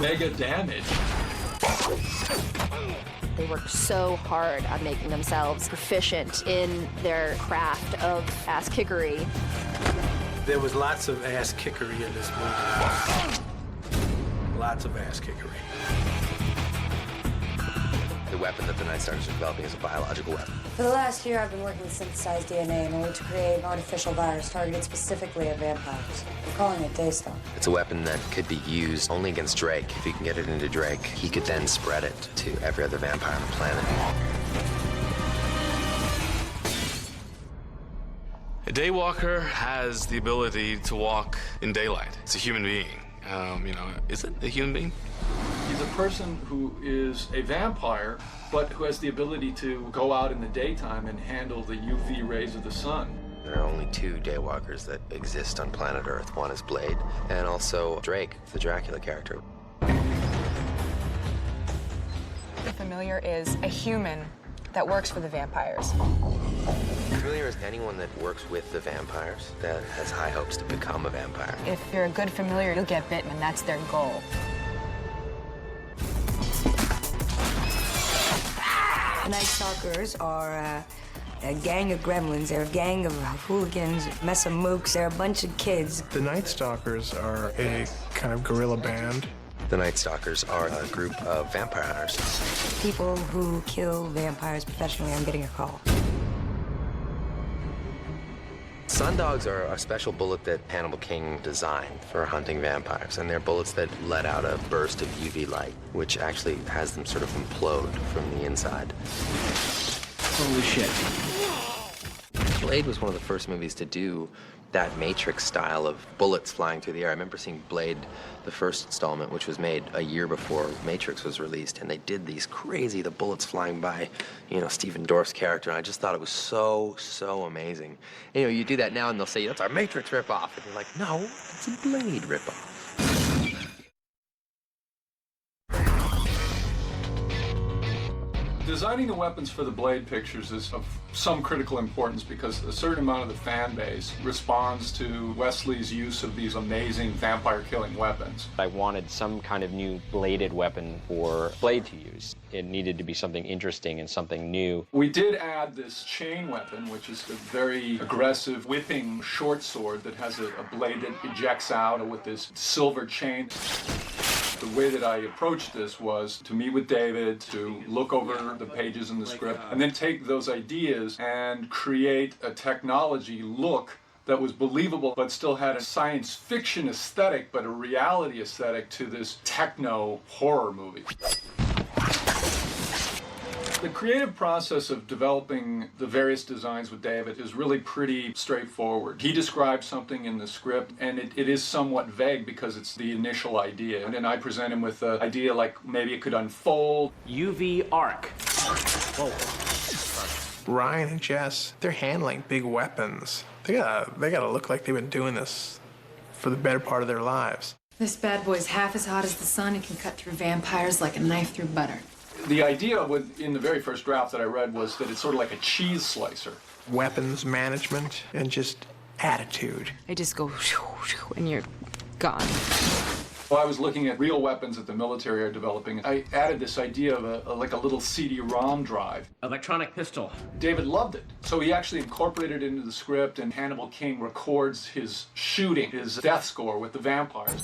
Mega damage. They worked so hard on making themselves proficient in their craft of ass kickery. There was lots of ass kickery in this movie. Lots of ass kickery. The weapon that the Night Stalkers are developing is a biological weapon. For the last year, I've been working with synthesized DNA in order to create an artificial virus targeted specifically at vampires. We're calling it Daystalk. It's a weapon that could be used only against Drake. If you can get it into Drake, he could then spread it to every other vampire on the planet. A daywalker has the ability to walk in daylight. It's a human being. Is it a human being? He's a person who is a vampire, but who has the ability to go out in the daytime and handle the UV rays of the sun. There are only two daywalkers that exist on planet Earth. One is Blade, and also Drake, the Dracula character. The familiar is a human that works for the vampires. Familiar is anyone that works with the vampires that has high hopes to become a vampire. If you're a good familiar, you'll get bitten, and that's their goal. The Night Stalkers are a gang of gremlins. They're a gang of hooligans, mess of mooks. They're a bunch of kids. The Night Stalkers are a kind of guerrilla band. The Night Stalkers are a group of vampire hunters. People who kill vampires professionally. I'm getting a call. Sundogs are a special bullet that Hannibal King designed for hunting vampires, and they're bullets that let out a burst of UV light, which actually has them sort of implode from the inside. Holy shit. Blade was one of the first movies to do that Matrix style of bullets flying through the air. I remember seeing Blade, the first installment, which was made a year before Matrix was released, and they did these crazy, the bullets flying by, Stephen Dorff's character, and I just thought it was so, so amazing. You do that now and they'll say, that's our Matrix ripoff, and you're like, no, it's a Blade ripoff. Designing the weapons for the Blade pictures is of some critical importance because a certain amount of the fan base responds to Wesley's use of these amazing vampire-killing weapons. I wanted some kind of new bladed weapon for Blade to use. It needed to be something interesting and something new. We did add this chain weapon, which is a very aggressive whipping short sword that has a blade that ejects out with this silver chain. The way that I approached this was to meet with David, to look over the pages in the script, and then take those ideas and create a technology look that was believable but still had a science fiction aesthetic but a reality aesthetic to this techno horror movie. The creative process of developing the various designs with David is really pretty straightforward. He describes something in the script, and it is somewhat vague because it's the initial idea. And then I present him with an idea like maybe it could unfold. UV arc. Whoa. Ryan and Jess, they're handling big weapons. They gotta look like they've been doing this for the better part of their lives. This bad boy's half as hot as the sun and can cut through vampires like a knife through butter. The idea in the very first draft that I read was that it's sort of like a cheese slicer. Weapons management and just attitude. They just go and you're gone. While I was looking at real weapons that the military are developing, I added this idea of like a little CD-ROM drive. Electronic pistol. David loved it. So he actually incorporated it into the script, and Hannibal King records his shooting, his death score with the vampires.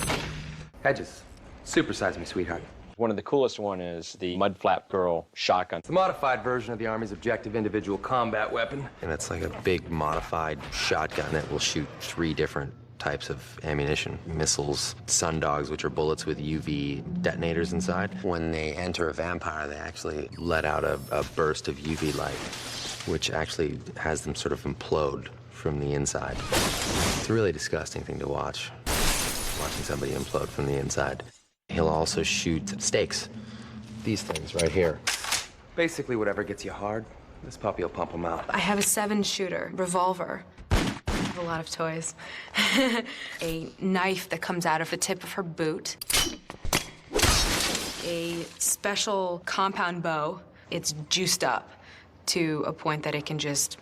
Hedges, supersize me, sweetheart. One of the coolest one is the Mudflap Girl shotgun. It's a modified version of the Army's objective individual combat weapon. And it's like a big modified shotgun that will shoot 3 different types of ammunition. Missiles, sundogs, which are bullets with UV detonators inside. When they enter a vampire, they actually let out a burst of UV light, which actually has them sort of implode from the inside. It's a really disgusting thing to watch, watching somebody implode from the inside. He'll also shoot stakes, these things right here. Basically, whatever gets you hard, this puppy will pump them out. I have a 7-shooter revolver. I have a lot of toys. A knife that comes out of the tip of her boot. A special compound bow. It's juiced up to a point that it can just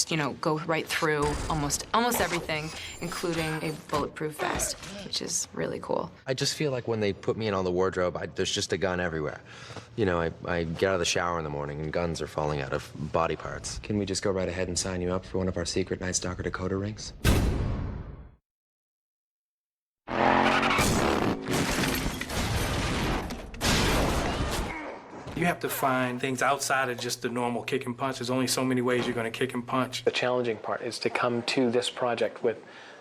you know, go right through almost everything, including a bulletproof vest, which is really cool. I just feel like when they put me in on the wardrobe, there's just a gun everywhere. You know, I get out of the shower in the morning and guns are falling out of body parts. Can we just go right ahead and sign you up for one of our secret Night Stalker Dakota rings? You have to find things outside of just the normal kick and punch. There's only so many ways you're going to kick and punch. The challenging part is to come to this project with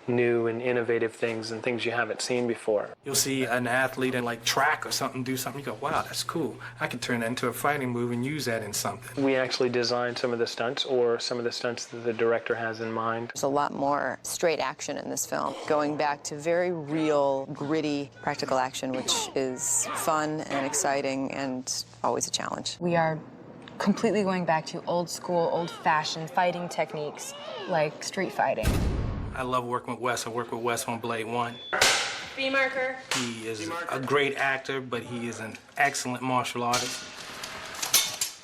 new and innovative things and things you haven't seen before. You'll see an athlete in like track or something do something, you go, wow, that's cool. I can turn that into a fighting move and use that in something. We actually designed some of the stunts, or some of the stunts that the director has in mind. There's a lot more straight action in this film, going back to very real, gritty, practical action, which is fun and exciting and always a challenge. We are completely going back to old school, old-fashioned fighting techniques like street fighting. I love working with Wes. I worked with Wes on Blade 1. B marker. He is a great actor, but he is an excellent martial artist.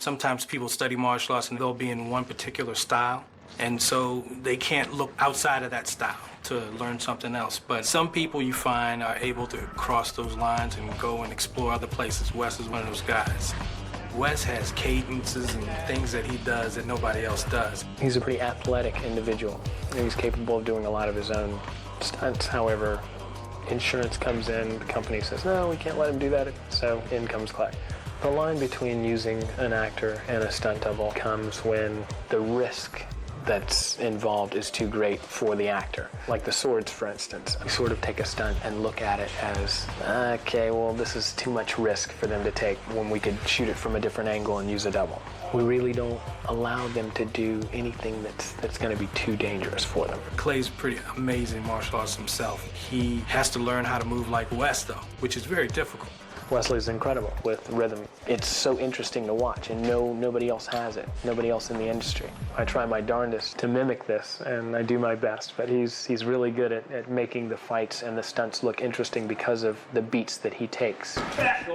Sometimes people study martial arts and they'll be in one particular style, and so they can't look outside of that style to learn something else. But some people you find are able to cross those lines and go and explore other places. Wes is one of those guys. Wes has cadences and things that he does that nobody else does. He's a pretty athletic individual. He's capable of doing a lot of his own stunts. However, insurance comes in, the company says, no, we can't let him do that, so in comes Clay. The line between using an actor and a stunt double comes when the risk that's involved is too great for the actor. Like the swords, for instance. We sort of take a stunt and look at it as, okay, well, this is too much risk for them to take when we could shoot it from a different angle and use a double. We really don't allow them to do anything that's going to be too dangerous for them. Clay's pretty amazing martial artist himself. He has to learn how to move like Wes, though, which is very difficult. Wesley's incredible with rhythm. It's so interesting to watch, and nobody else has it. Nobody else in the industry. I try my darndest to mimic this, and I do my best, but he's really good at making the fights and the stunts look interesting because of the beats that he takes.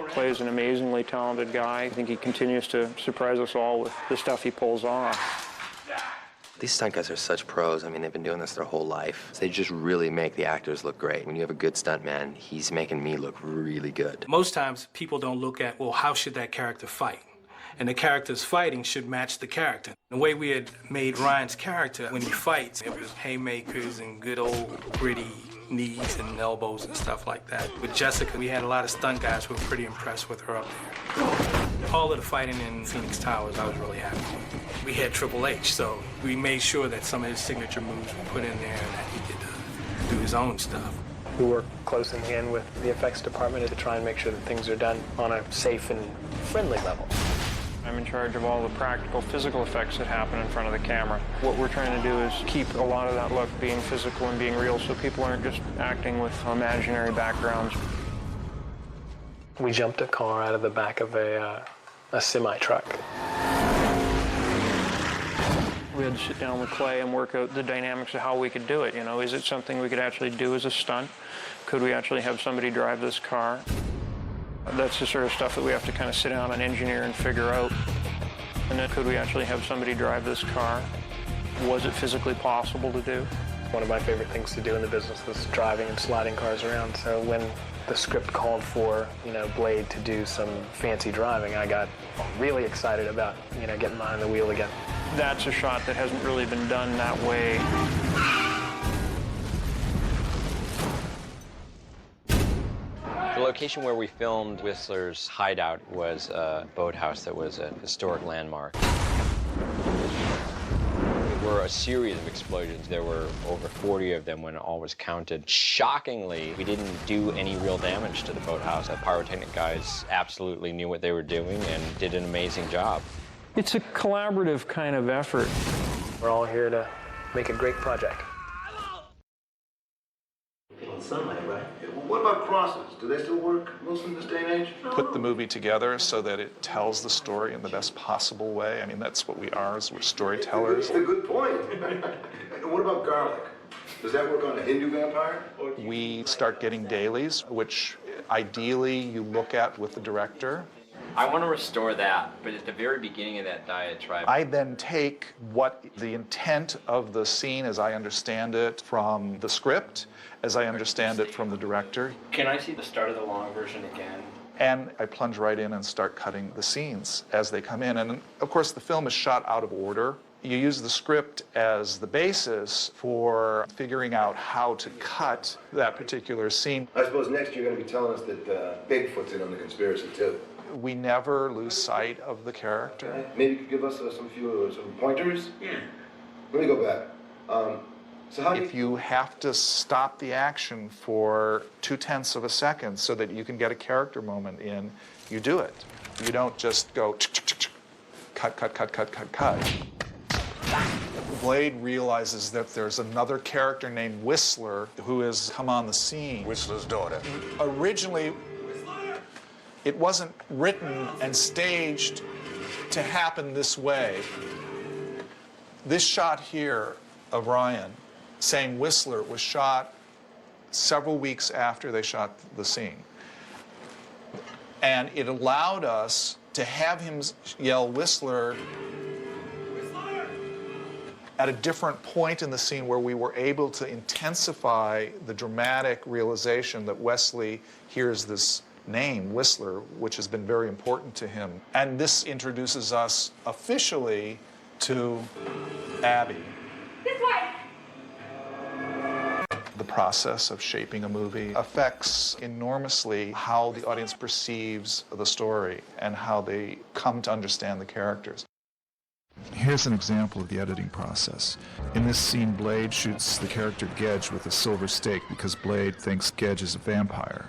Clay's an amazingly talented guy. I think he continues to surprise us all with the stuff he pulls off. These stunt guys are such pros. I mean, they've been doing this their whole life. They just really make the actors look great. When you have a good stunt man, he's making me look really good. Most times, people don't look at, well, how should that character fight? And the character's fighting should match the character. The way we had made Ryan's character, when he fights, it was haymakers and good old gritty knees and elbows and stuff like that. With Jessica, we had a lot of stunt guys who were pretty impressed with her up there. All of the fighting in Phoenix Towers, I was really happy with. We had Triple H, so we made sure that some of his signature moves were put in there and that he could do his own stuff. We work close in hand with the effects department to try and make sure that things are done on a safe and friendly level. I'm in charge of all the practical physical effects that happen in front of the camera. What we're trying to do is keep a lot of that look being physical and being real so people aren't just acting with imaginary backgrounds. We jumped a car out of the back of a semi-truck. We had to sit down with Clay and work out the dynamics of how we could do it. You know, is it something we could actually do as a stunt? Could we actually have somebody drive this car? That's the sort of stuff that we have to kind of sit down and engineer and figure out. And then could we actually have somebody drive this car? Was it physically possible to do? One of my favorite things to do in the business was driving and sliding cars around. So when the script called for, Blade to do some fancy driving, I got really excited about, getting behind the wheel again. That's a shot that hasn't really been done that way. The location where we filmed Whistler's hideout was a boathouse that was a historic landmark. were a series of explosions. There were over 40 of them when all was counted. Shockingly, we didn't do any real damage to the boathouse. The pyrotechnic guys absolutely knew what they were doing and did an amazing job. It's a collaborative kind of effort. We're all here to make a great project. Sunlight, right? What about crosses? Do they still work mostly in this day and age? Put the movie together so that it tells the story in the best possible way. I mean, that's what we are, is we're storytellers. That's a good point. And what about garlic? Does that work on a Hindu vampire? We start getting dailies, which ideally you look at with the director. I want to restore that, but at the very beginning of that diatribe, I then take what the intent of the scene as I understand it from the script, as I understand it from the director, Can I see the start of the long version again? and I plunge right in and start cutting the scenes as they come in. And of course, the film is shot out of order. You use the script as the basis for figuring out how to cut that particular scene. I suppose next you're going to be telling us that Bigfoot's in on the conspiracy too. We never lose sight of the character. Maybe you could give us some pointers? Yeah. Let me go back. So how do If you have to stop the action for 0.2 of a second so that you can get a character moment in, you do it. You don't just go cut, cut, cut, cut, cut, cut. Blade realizes that there's another character named Whistler who has come on the scene. Whistler's daughter. Originally, it wasn't written and staged to happen this way. This shot here of Ryan saying Whistler was shot several weeks after they shot the scene. And it allowed us to have him yell Whistler at a different point in the scene where we were able to intensify the dramatic realization that Wesley hears this name, Whistler, which has been very important to him. And this introduces us officially to Abby. This way! The process of shaping a movie affects enormously how the audience perceives the story and how they come to understand the characters. Here's an example of the editing process. In this scene, Blade shoots the character Gedge with a silver stake because Blade thinks Gedge is a vampire.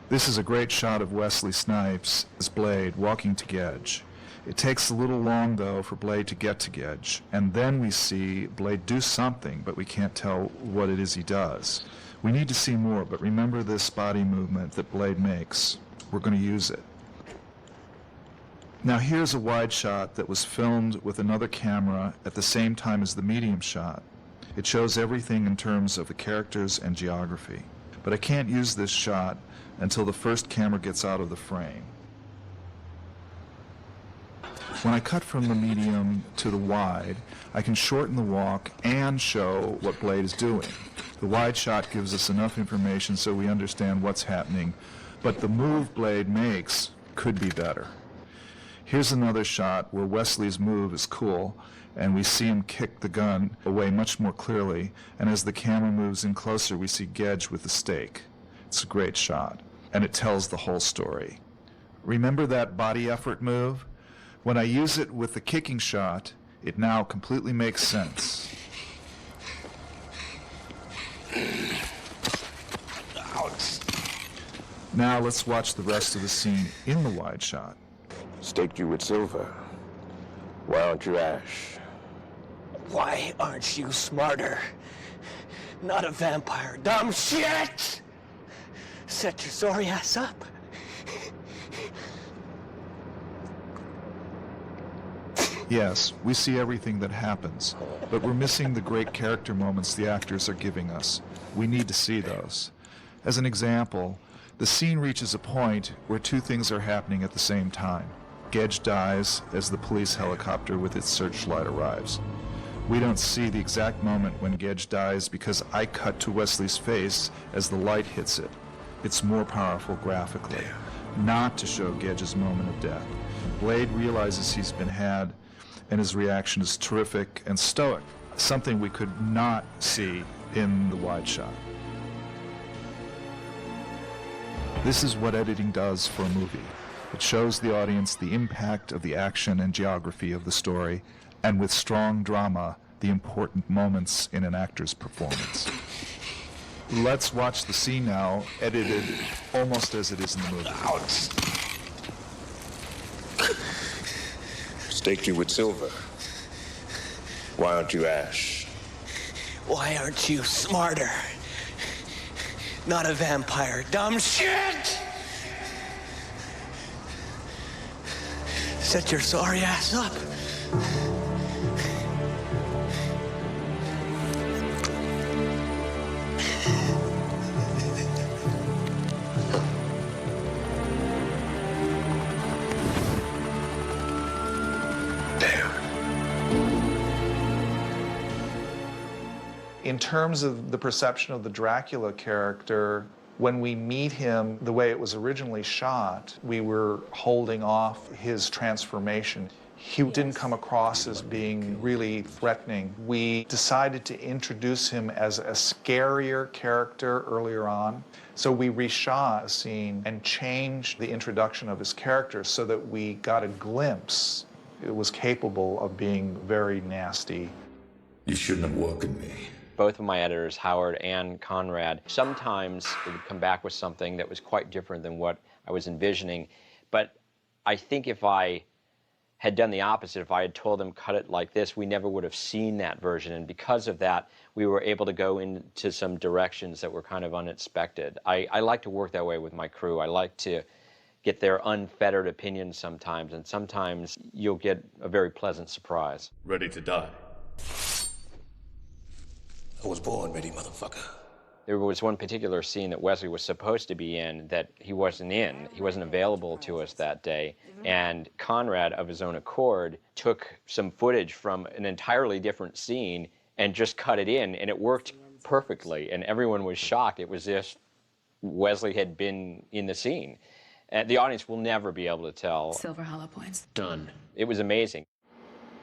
This is a great shot of Wesley Snipes as Blade walking to Gedge. It takes a little long, though, for Blade to get to Gedge, and then we see Blade do something, but we can't tell what it is he does. We need to see more, but remember this body movement that Blade makes. We're going to use it. Now here's a wide shot that was filmed with another camera at the same time as the medium shot. It shows everything in terms of the characters and geography. But I can't use this shot until the first camera gets out of the frame. When I cut from the medium to the wide, I can shorten the walk and show what Blade is doing. The wide shot gives us enough information so we understand what's happening, but the move Blade makes could be better. Here's another shot where Wesley's move is cool, and we see him kick the gun away much more clearly, and as the camera moves in closer, we see Gedge with the stake. It's a great shot, and it tells the whole story. Remember that body effort move? When I use it with the kicking shot, it now completely makes sense. Now let's watch the rest of the scene in the wide shot. Staked you with silver. Why aren't you ash? Why aren't you smarter? Not a vampire, dumb shit! Set your sorry ass up. Yes, we see everything that happens, but we're missing the great character moments the actors are giving us. We need to see those. As an example, the scene reaches a point where two things are happening at the same time. Gedge dies as the police helicopter with its searchlight arrives. We don't see the exact moment when Gedge dies because I cut to Wesley's face as the light hits it. It's more powerful graphically, not to show Gedge's moment of death. Blade realizes he's been had, and his reaction is terrific and stoic, something we could not see in the wide shot. This is what editing does for a movie. It shows the audience the impact of the action and geography of the story, and with strong drama, the important moments in an actor's performance. Let's watch the scene now, edited almost as it is in the movie. Staked you with silver. Why aren't you Ash? Why aren't you smarter? Not a vampire, dumb shit! Shut your sorry ass up. In terms of the perception of the Dracula character, when we meet him the way it was originally shot, we were holding off his transformation. He didn't come across as being really threatening. We decided to introduce him as a scarier character earlier on. So we reshot a scene and changed the introduction of his character so that we got a glimpse. It was capable of being very nasty. You shouldn't have woken me. Both of my editors, Howard and Conrad, sometimes they would come back with something that was quite different than what I was envisioning. But I think if I had done the opposite, if I had told them cut it like this, we never would have seen that version. And because of that, we were able to go into some directions that were kind of unexpected. I like to work that way with my crew. I like to get their unfettered opinions sometimes, and sometimes you'll get a very pleasant surprise. Ready to die. I was born ready, motherfucker. There was one particular scene that Wesley was supposed to be in that he wasn't in. He wasn't available to us that day. And Conrad, of his own accord, took some footage from an entirely different scene and just cut it in, and it worked perfectly. And everyone was shocked. It was as if Wesley had been in the scene. And the audience will never be able to tell. Silver hollow points. Done. It was amazing.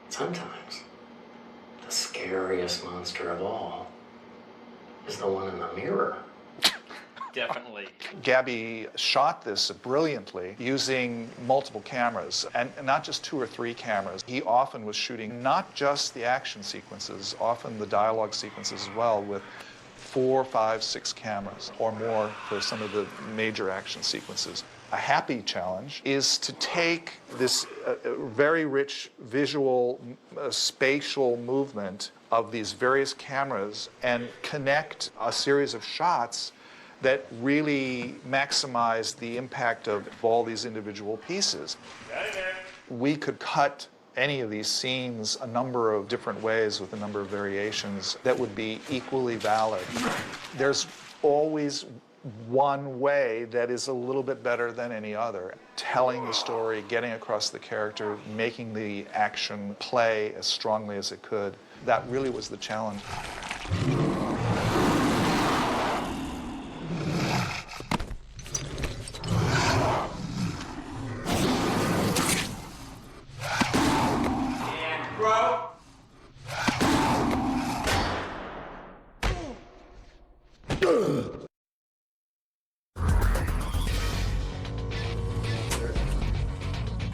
Sometimes the scariest monster of all is the one in the mirror. Definitely. Gabby shot this brilliantly using multiple cameras, and not just 2 or 3 cameras. He often was shooting not just the action sequences, often the dialogue sequences as well, with 4, 5, 6 cameras or more for some of the major action sequences. A happy challenge is to take this very rich visual, spatial movement of these various cameras and connect a series of shots that really maximize the impact of all these individual pieces. We could cut any of these scenes a number of different ways with a number of variations that would be equally valid. There's always one way that is a little bit better than any other. Telling the story, getting across the character, making the action play as strongly as it could. That really was the challenge. And bro.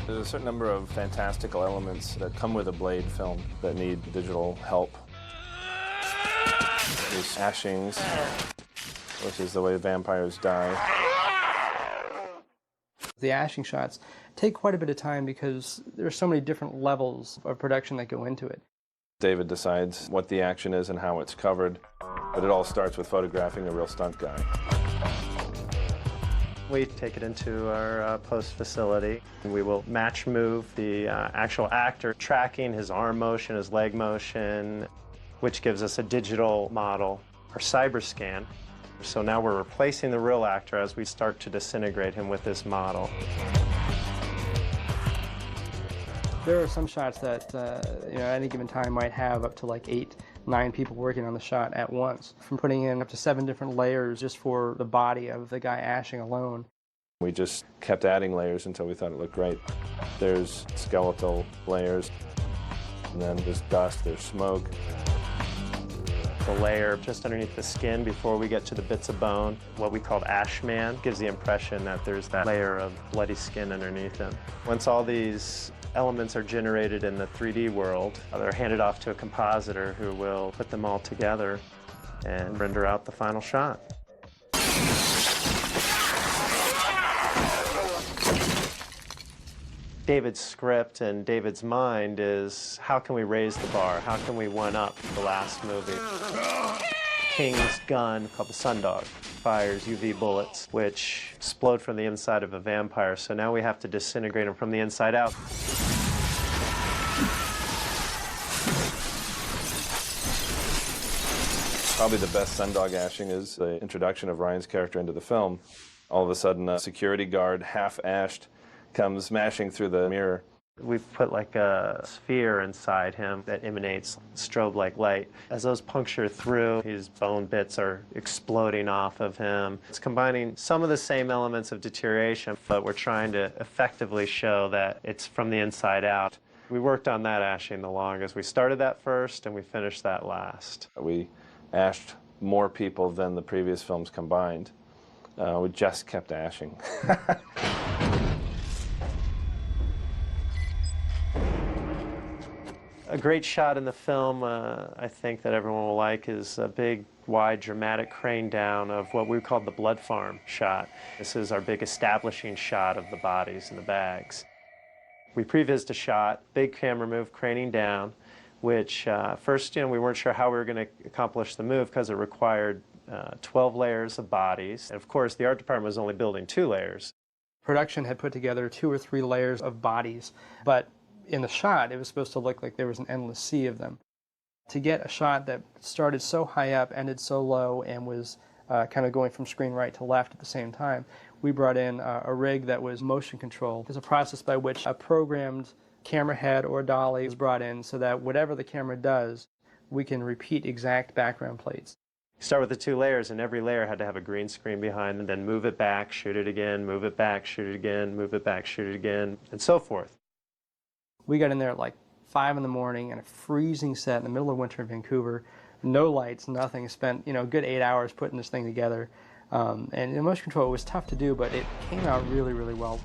There's a certain number of fantastical elements that come with a Blade film that need digital help. There's ashings, which is the way vampires die. The ashing shots take quite a bit of time because there's so many different levels of production that go into it. David decides what the action is and how it's covered, but it all starts with photographing a real stunt guy. We take it into our post facility. We will match move the actual actor, tracking his arm motion, his leg motion, which gives us a digital model, or cyber scan. So now we're replacing the real actor as we start to disintegrate him with this model. There are some shots that at any given time might have up to like 8, 9 people working on the shot at once, from putting in up to 7 different layers just for the body of the guy ashing alone. We just kept adding layers until we thought it looked great. There's skeletal layers, and then there's dust, there's smoke. The layer just underneath the skin before we get to the bits of bone, what we called ash man, gives the impression that there's that layer of bloody skin underneath him. Once all these elements are generated in the 3D world, they're handed off to a compositor who will put them all together and render out the final shot. David's script and David's mind is, how can we raise the bar? How can we one-up the last movie? King's gun, called the Sundog, fires UV bullets, which explode from the inside of a vampire. So now we have to disintegrate them from the inside out. Probably the best Sundog ashing is the introduction of Ryan's character into the film. All of a sudden, a security guard, half-ashed, comes smashing through the mirror. We've put like a sphere inside him that emanates strobe-like light. As those puncture through, his bone bits are exploding off of him. It's combining some of the same elements of deterioration, but we're trying to effectively show that it's from the inside out. We worked on that ashing the longest. We started that first, and we finished that last. We ashed more people than the previous films combined. We just kept ashing. A great shot in the film, I think that everyone will like, is a big, wide, dramatic crane down of what we call the blood farm shot. This is our big establishing shot of the bodies in the bags. We prevised a shot, big camera move, craning down, which first, we weren't sure how we were going to accomplish the move because it required 12 layers of bodies. And of course, the art department was only building 2 layers. Production had put together 2 or 3 layers of bodies, but in the shot, it was supposed to look like there was an endless sea of them. To get a shot that started so high up, ended so low, and was kind of going from screen right to left at the same time, we brought in a rig that was motion control. There's a process by which a programmed camera head or dolly is brought in so that whatever the camera does, we can repeat exact background plates. Start with the 2 layers, and every layer had to have a green screen behind, and then move it back, shoot it again, move it back, shoot it again, move it back, shoot it again, and so forth. We got in there at like 5 in the morning in a freezing set in the middle of winter in Vancouver, no lights, nothing. Spent a good 8 hours putting this thing together, and in motion control it was tough to do, but it came out really, really well.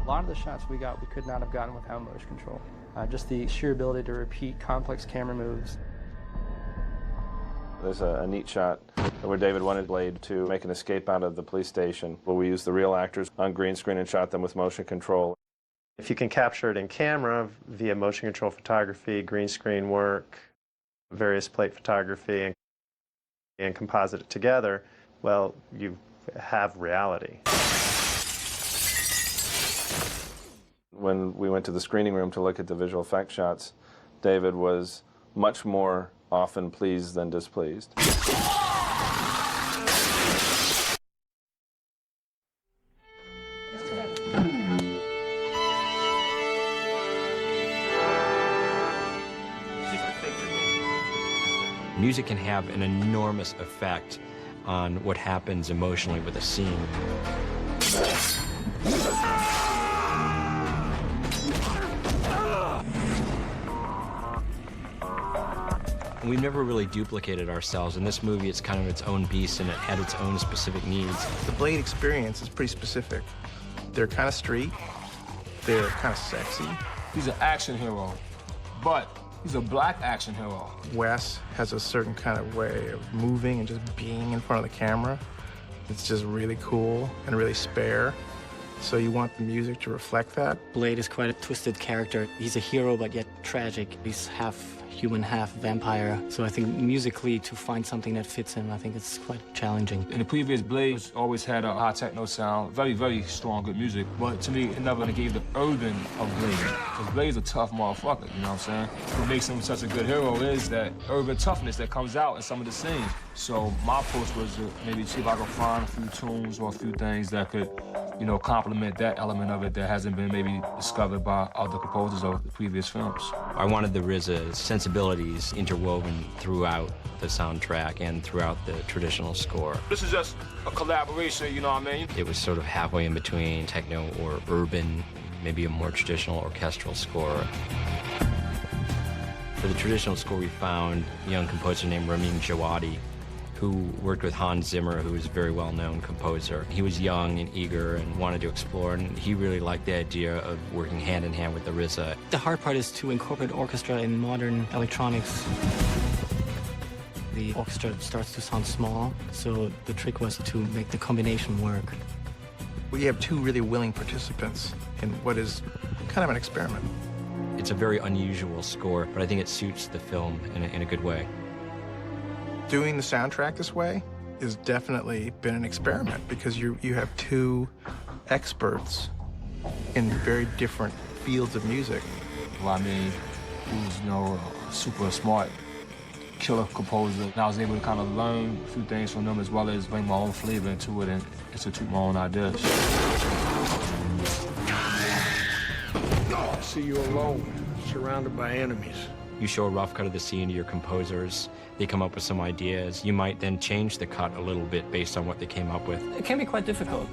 A lot of the shots we got we could not have gotten without motion control. Just the sheer ability to repeat complex camera moves. There's a neat shot where David wanted Blade to make an escape out of the police station, where we used the real actors on green screen and shot them with motion control. If you can capture it in camera via motion control photography, green screen work, various plate photography, and composite it together, well, you have reality. When we went to the screening room to look at the visual effects shots, David was much more often pleased than displeased. Music can have an enormous effect on what happens emotionally with a scene. We've never really duplicated ourselves. In this movie, it's kind of its own beast, and it had its own specific needs. The Blade experience is pretty specific. They're kind of street, they're kind of sexy. He's an action hero, but he's a black action hero. Wes has a certain kind of way of moving and just being in front of the camera. It's just really cool and really spare. So you want the music to reflect that. Blade is quite a twisted character. He's a hero, but yet tragic. He's half human, half vampire. So I think musically, to find something that fits him, I think it's quite challenging. In the previous Blade, always had a high techno sound, very, very strong, good music. But to me, it never gave the urban of Blade. Because Blade's a tough motherfucker, you know what I'm saying? What makes him such a good hero is that urban toughness that comes out in some of the scenes. So my approach was to maybe see if I could find a few tunes or a few things that could, complement that element of it that hasn't been maybe discovered by other composers of the previous films. I wanted the RZA sensibilities interwoven throughout the soundtrack and throughout the traditional score. This is just a collaboration, you know what I mean? It was sort of halfway in between techno or urban, maybe a more traditional orchestral score. For the traditional score, we found a young composer named Ramin Djawadi, who worked with Hans Zimmer, who is a very well-known composer. He was young and eager and wanted to explore, and he really liked the idea of working hand-in-hand with the RZA. The hard part is to incorporate orchestra in modern electronics. The orchestra starts to sound small, so the trick was to make the combination work. We have two really willing participants in what is kind of an experiment. It's a very unusual score, but I think it suits the film in a good way. Doing the soundtrack this way has definitely been an experiment because you have two experts in very different fields of music. Well, I mean, who's super smart, killer composer. And I was able to kind of learn a few things from them as well as bring my own flavor into it and institute my own ideas. I see you alone, surrounded by enemies. You show a rough cut of the scene to your composers, they come up with some ideas. You might then change the cut a little bit based on what they came up with. It can be quite difficult.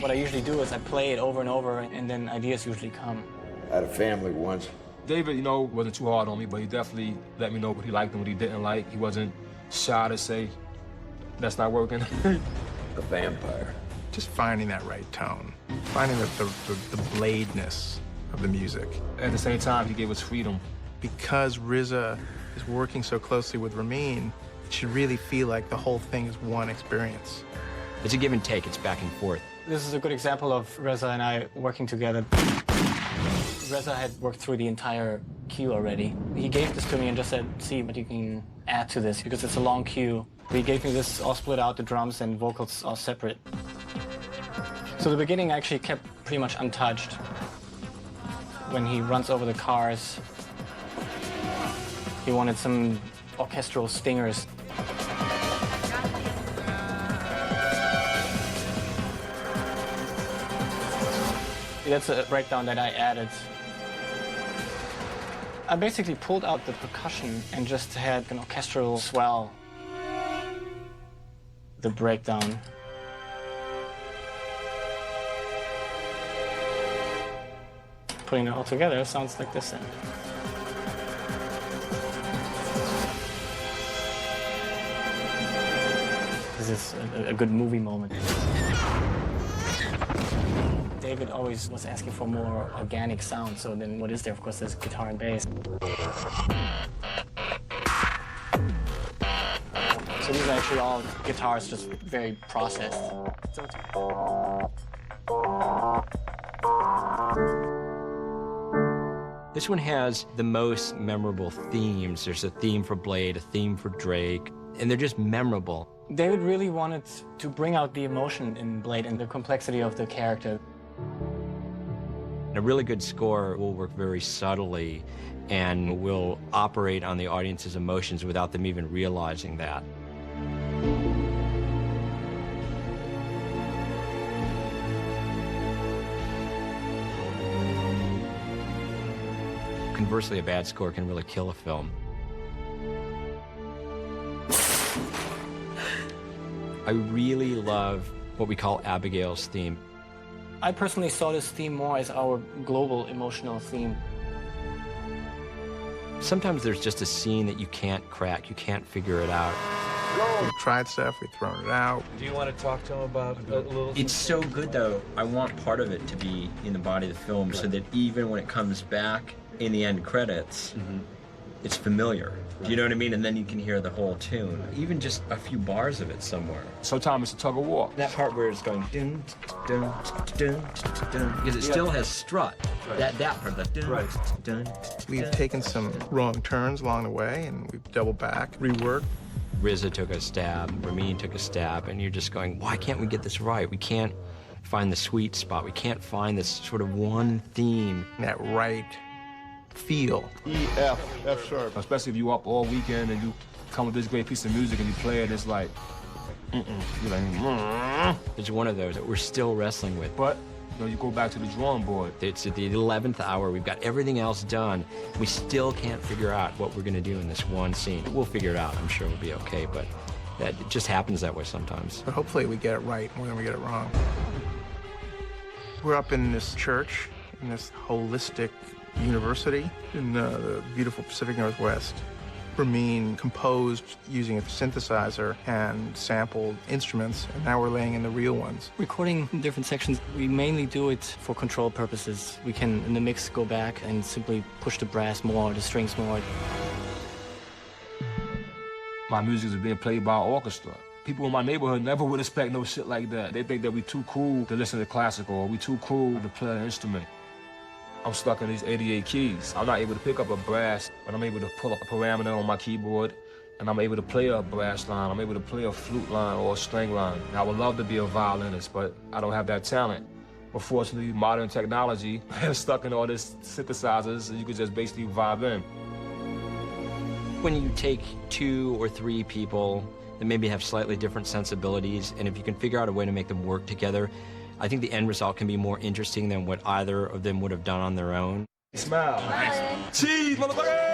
What I usually do is I play it over and over, and then ideas usually come. I had a family once. David, wasn't too hard on me, but he definitely let me know what he liked and what he didn't like. He wasn't shy to say, that's not working. A vampire. Just finding that right tone, finding the bladeness of the music. At the same time, he gave us freedom. Because RZA is working so closely with Ramin, it should really feel like the whole thing is one experience. It's a give and take, it's back and forth. This is a good example of RZA and I working together. RZA had worked through the entire cue already. He gave this to me and just said, see what you can add to this, because it's a long cue. He gave me this all split out, the drums and vocals all separate. So the beginning actually kept pretty much untouched. When he runs over the cars, he wanted some orchestral stingers. That's a breakdown that I added. I basically pulled out the percussion and just had an orchestral swell. The breakdown. Putting it all together, it sounds like this then. This is a good movie moment. David always was asking for more organic sound, so then what is there? Of course, there's guitar and bass. So these are actually all guitars, just very processed. This one has the most memorable themes. There's a theme for Blade, a theme for Drake, and they're just memorable. David really wanted to bring out the emotion in Blade and the complexity of the character. A really good score will work very subtly and will operate on the audience's emotions without them even realizing that. Conversely, a bad score can really kill a film. I really love what we call Abigail's theme. I personally saw this theme more as our global emotional theme. Sometimes there's just a scene that you can't crack, you can't figure it out. We've tried stuff, we've thrown it out. Do you want to talk to him about a little? It's so good, though. I want part of it to be in the body of the film so that even when it comes back in the end credits, it's familiar. Do you know what I mean? And then you can hear the whole tune. Even just a few bars of it somewhere. Sometimes it's a tug of war. That part where it's going dun, dun, dun, dun, because it still has strut. That part, the dun, dun, dun. We've taken some wrong turns along the way, and we've doubled back, reworked. RZA took a stab, Ramin took a stab, and you're just going, why can't we get this right? We can't find the sweet spot. We can't find this sort of one theme. That right feel. E, F sharp. Especially if you up all weekend and you come with this great piece of music and you play it, it's like, you're like, It's one of those that we're still wrestling with. But you go back to the drawing board. It's at the 11th hour. We've got everything else done. We still can't figure out what we're going to do in this one scene. We'll figure it out. I'm sure we'll be okay, but it just happens that way sometimes. But hopefully we get it right more than we get it wrong. We're up in this church, in this holistic University in the beautiful Pacific Northwest. Ramin composed using a synthesizer and sampled instruments, and now we're laying in the real ones. Recording different sections, we mainly do it for control purposes. We can, in the mix, go back and simply push the brass more, the strings more. My music is being played by an orchestra. People in my neighborhood never would expect no shit like that. They think that we too cool to listen to classical, or we too cool to play an instrument. I'm stuck in these 88 keys. I'm not able to pick up a brass, but I'm able to pull up a parameter on my keyboard, and I'm able to play a brass line. I'm able to play a flute line or a string line. And I would love to be a violinist, but I don't have that talent. Unfortunately, modern technology has stuck in all this synthesizers, and you can just basically vibe in. When you take 2 or 3 people that maybe have slightly different sensibilities, and if you can figure out a way to make them work together, I think the end result can be more interesting than what either of them would have done on their own. Smile. Cheese, motherfucker!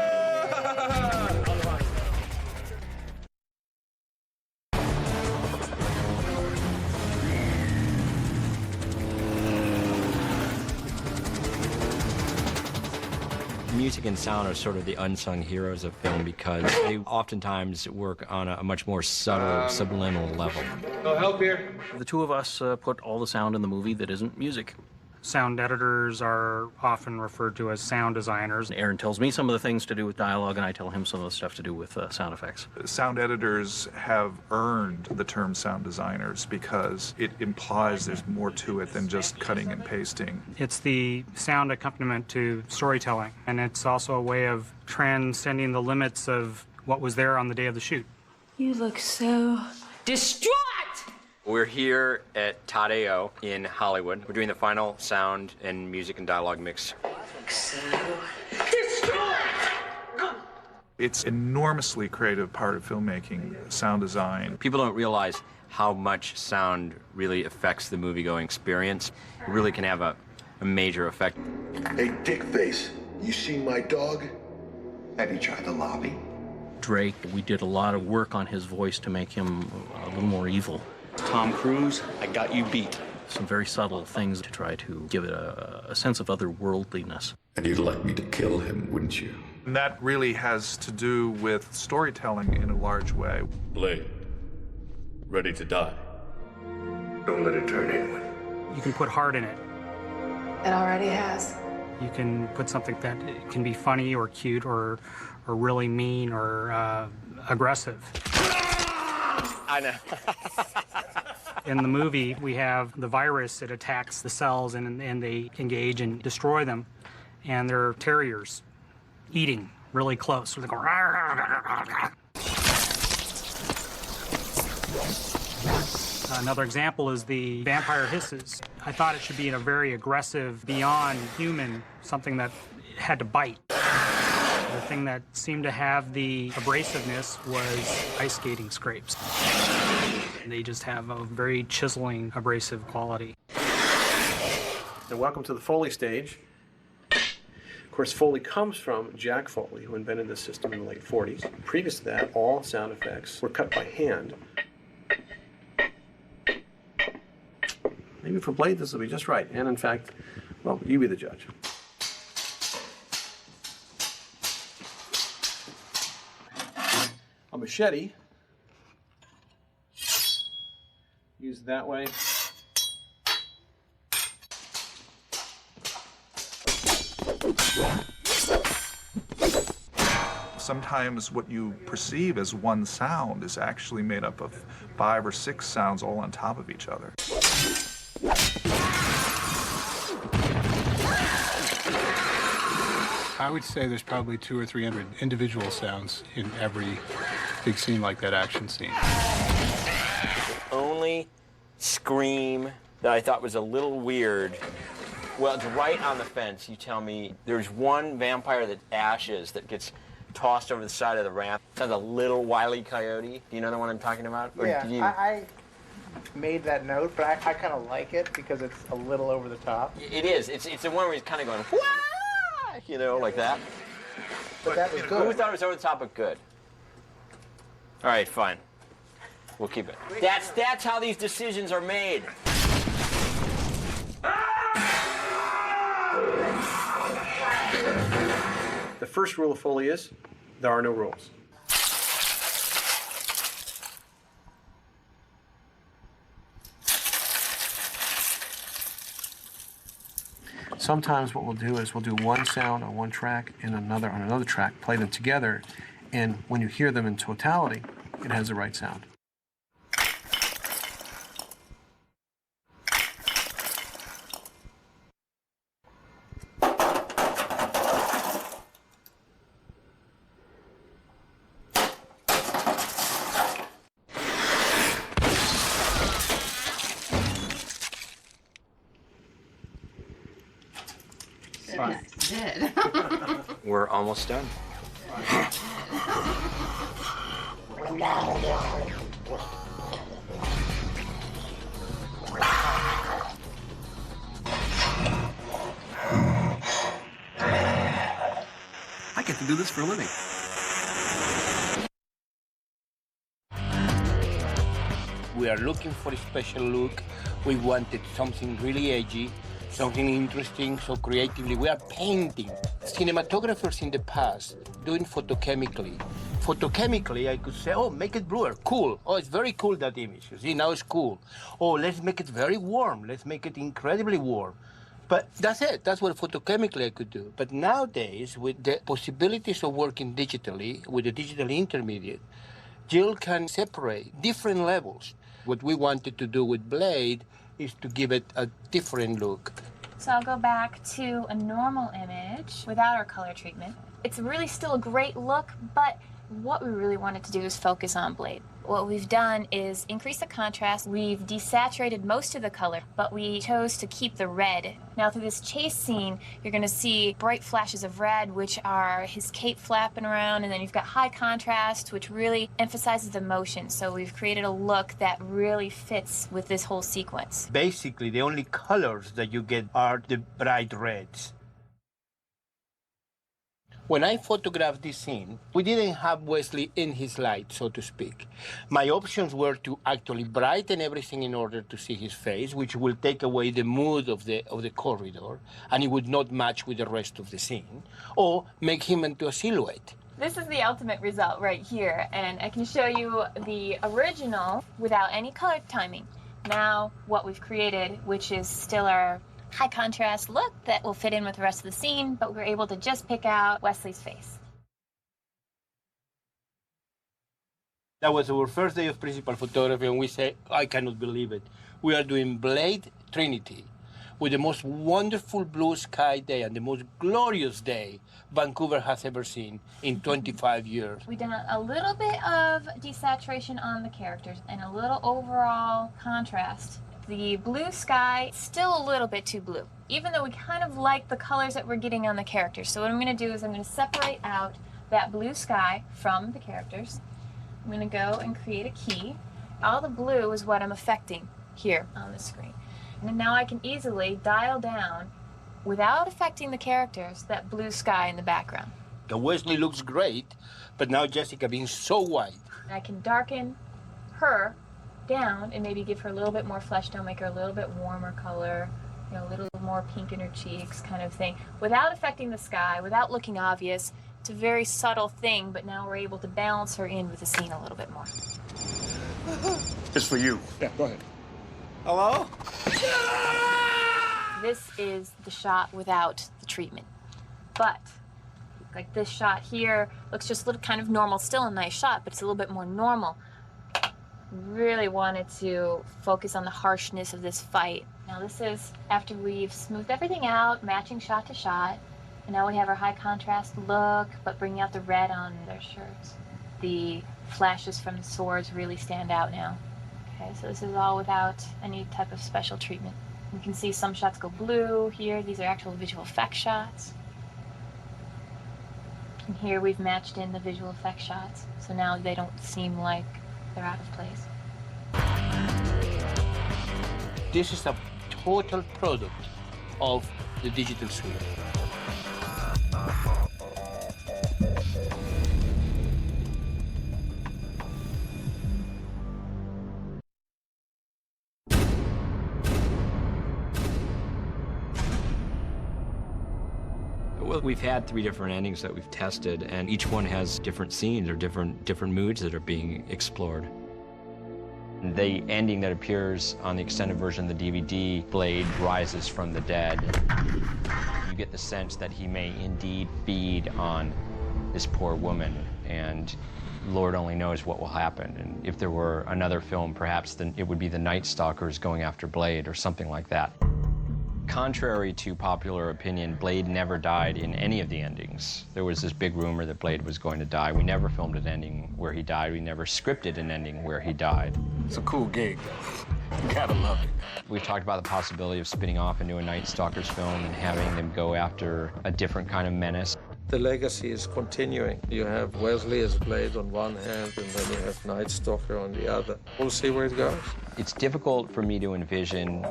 Music and sound are sort of the unsung heroes of film because they oftentimes work on a much more subtle, subliminal level. No help here? The two of us put all the sound in the movie that isn't music. Sound editors are often referred to as sound designers. Aaron tells me some of the things to do with dialogue, and I tell him some of the stuff to do with sound effects. Sound editors have earned the term sound designers because it implies there's more to it than just cutting and pasting. It's the sound accompaniment to storytelling, and it's also a way of transcending the limits of what was there on the day of the shoot. You look so distraught! We're here at Tadeo in Hollywood. We're doing the final sound and music and dialogue mix. So It's an enormously creative part of filmmaking, sound design. People don't realize how much sound really affects the movie-going experience. It really can have a major effect. Hey, Dickface, you seen my dog? Have you tried the lobby? Drake, we did a lot of work on his voice to make him a little more evil. Tom Cruise, I got you beat. Some very subtle things to try to give it a sense of otherworldliness. And you'd like me to kill him, wouldn't you? And that really has to do with storytelling in a large way. Blade, ready to die. Don't let it turn inward. You can put heart in it. It already has. You can put something that can be funny or cute or really mean or aggressive. I know. In the movie, we have the virus that attacks the cells and they engage and destroy them. And they're terriers eating really close. So they go, "Rah, rah, rah, rah." Another example is the vampire hisses. I thought it should be in a very aggressive, beyond human, something that had to bite. The thing that seemed to have the abrasiveness was ice skating scrapes. They just have a very chiseling, abrasive quality. And welcome to the Foley stage. Of course, Foley comes from Jack Foley, who invented this system in the late 40s. Previous to that, all sound effects were cut by hand. Maybe for Blade, this will be just right. And in fact, well, you be the judge. A machete, used that way. Sometimes what you perceive as one sound is actually made up of 5 or 6 sounds all on top of each other. I would say there's probably 200 or 300 individual sounds in every big scene like that action scene. The only scream that I thought was a little weird, well, it's right on the fence. You tell me there's one vampire that ashes that gets tossed over the side of the ramp. Sounds a little Wile E. Coyote. Do you know the one I'm talking about? Or Yeah, did you... I made that note, but I kind of like it because it's a little over the top. It is. It's the one where he's kind of going, wah! You know, like that. But that was good. Who thought it was over the top but good? All right, fine. We'll keep it. That's how these decisions are made. first rule of Foley is there are no rules. Sometimes what we'll do is we'll do one sound on one track and another on another track, play them together, and when you hear them in totality, it has the right sound. Good. We're almost done. I get to do this for a living. We are looking for a special look. We wanted something really edgy, something interesting, so creatively. We are painting. Cinematographers in the past doing photochemically. Photochemically, I could say, oh, make it bluer, cool. Oh, it's very cool, that image. You see, now it's cool. Oh, let's make it very warm. Let's make it incredibly warm. But that's it. That's what photochemically I could do. But nowadays, with the possibilities of working digitally, with the digital intermediate, Jill can separate different levels. What we wanted to do with Blade is to give it a different look. So I'll go back to a normal image without our color treatment. It's really still a great look, but what we really wanted to do is focus on Blade. What we've done is increase the contrast. We've desaturated most of the color, but we chose to keep the red. Now through this chase scene, you're gonna see bright flashes of red, which are his cape flapping around, and then you've got high contrast, which really emphasizes the motion. So we've created a look that really fits with this whole sequence. Basically, the only colors that you get are the bright reds. When I photographed this scene, we didn't have Wesley in his light, so to speak. My options were to actually brighten everything in order to see his face, which will take away the mood of the corridor, and it would not match with the rest of the scene, or make him into a silhouette. This is the ultimate result right here, and I can show you the original without any color timing. Now, what we've created, which is still our high contrast look that will fit in with the rest of the scene, but we're able to just pick out Wesley's face. That was our first day of principal photography, and we say, I cannot believe it. We are doing Blade Trinity with the most wonderful blue sky day and the most glorious day Vancouver has ever seen in 25 years. We've done a little bit of desaturation on the characters and a little overall contrast. The blue sky, still a little bit too blue, even though we kind of like the colors that we're getting on the characters. So what I'm going to do is I'm going to separate out that blue sky from the characters. I'm going to go and create a key. All the blue is what I'm affecting here on the screen. And now I can easily dial down, without affecting the characters, that blue sky in the background. The Wesley looks great, but now Jessica being so white. I can darken her down and maybe give her a little bit more flesh tone, make her a little bit warmer color, you know, a little more pink in her cheeks kind of thing, without affecting the sky, without looking obvious. It's a very subtle thing, but now we're able to balance her in with the scene a little bit more. It's for you. Yeah, go ahead. Hello? This is the shot without the treatment. But, like this shot here, looks just a little kind of normal, still a nice shot, but it's a little bit more normal. Really wanted to focus on the harshness of this fight. Now this is after we've smoothed everything out, matching shot to shot, and now we have our high contrast look, but bringing out the red on their shirts. The flashes from the swords really stand out now. Okay, so this is all without any type of special treatment. You can see some shots go blue here. These are actual visual effects shots. And here we've matched in the visual effects shots, so now they don't seem like they're out of place. This is a total product of the digital suite. We've had 3 different endings that we've tested, and each one has different scenes or different moods that are being explored. The ending that appears on the extended version of the DVD, Blade rises from the dead. You get the sense that he may indeed feed on this poor woman, and Lord only knows what will happen. And if there were another film, perhaps then it would be the Night Stalkers going after Blade or something like that. Contrary to popular opinion, Blade never died in any of the endings. There was this big rumor that Blade was going to die. We never filmed an ending where he died. We never scripted an ending where he died. It's a cool gig. You gotta love it. We've talked about the possibility of spinning off into a Night Stalkers film and having them go after a different kind of menace. The legacy is continuing. You have Wesley as Blade on one hand, and then you have Night Stalker on the other. We'll see where it goes. It's difficult for me to envision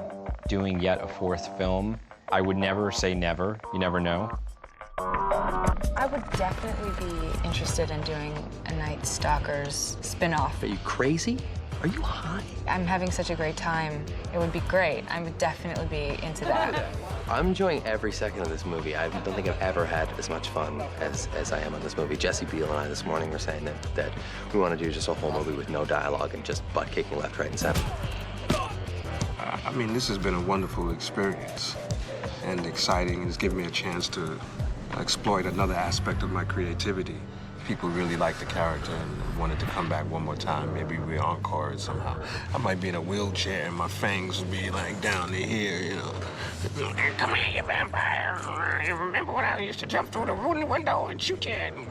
doing yet a 4th film. I would never say never. You never know. I would definitely be interested in doing a Night Stalkers spin-off. Are you crazy? Are you high? I'm having such a great time. It would be great. I would definitely be into that. I'm enjoying every second of this movie. I don't think I've ever had as much fun as I am on this movie. Jesse Biel and I this morning were saying that we want to do just a whole movie with no dialogue and just butt kicking left, right, and center. I mean, this has been a wonderful experience and exciting. It's given me a chance to exploit another aspect of my creativity. People really liked the character and wanted to come back one more time. Maybe we encore it somehow. I might be in a wheelchair and my fangs would be like down to here, you know. Come here, you vampire. You remember when I used to jump through the window and shoot you?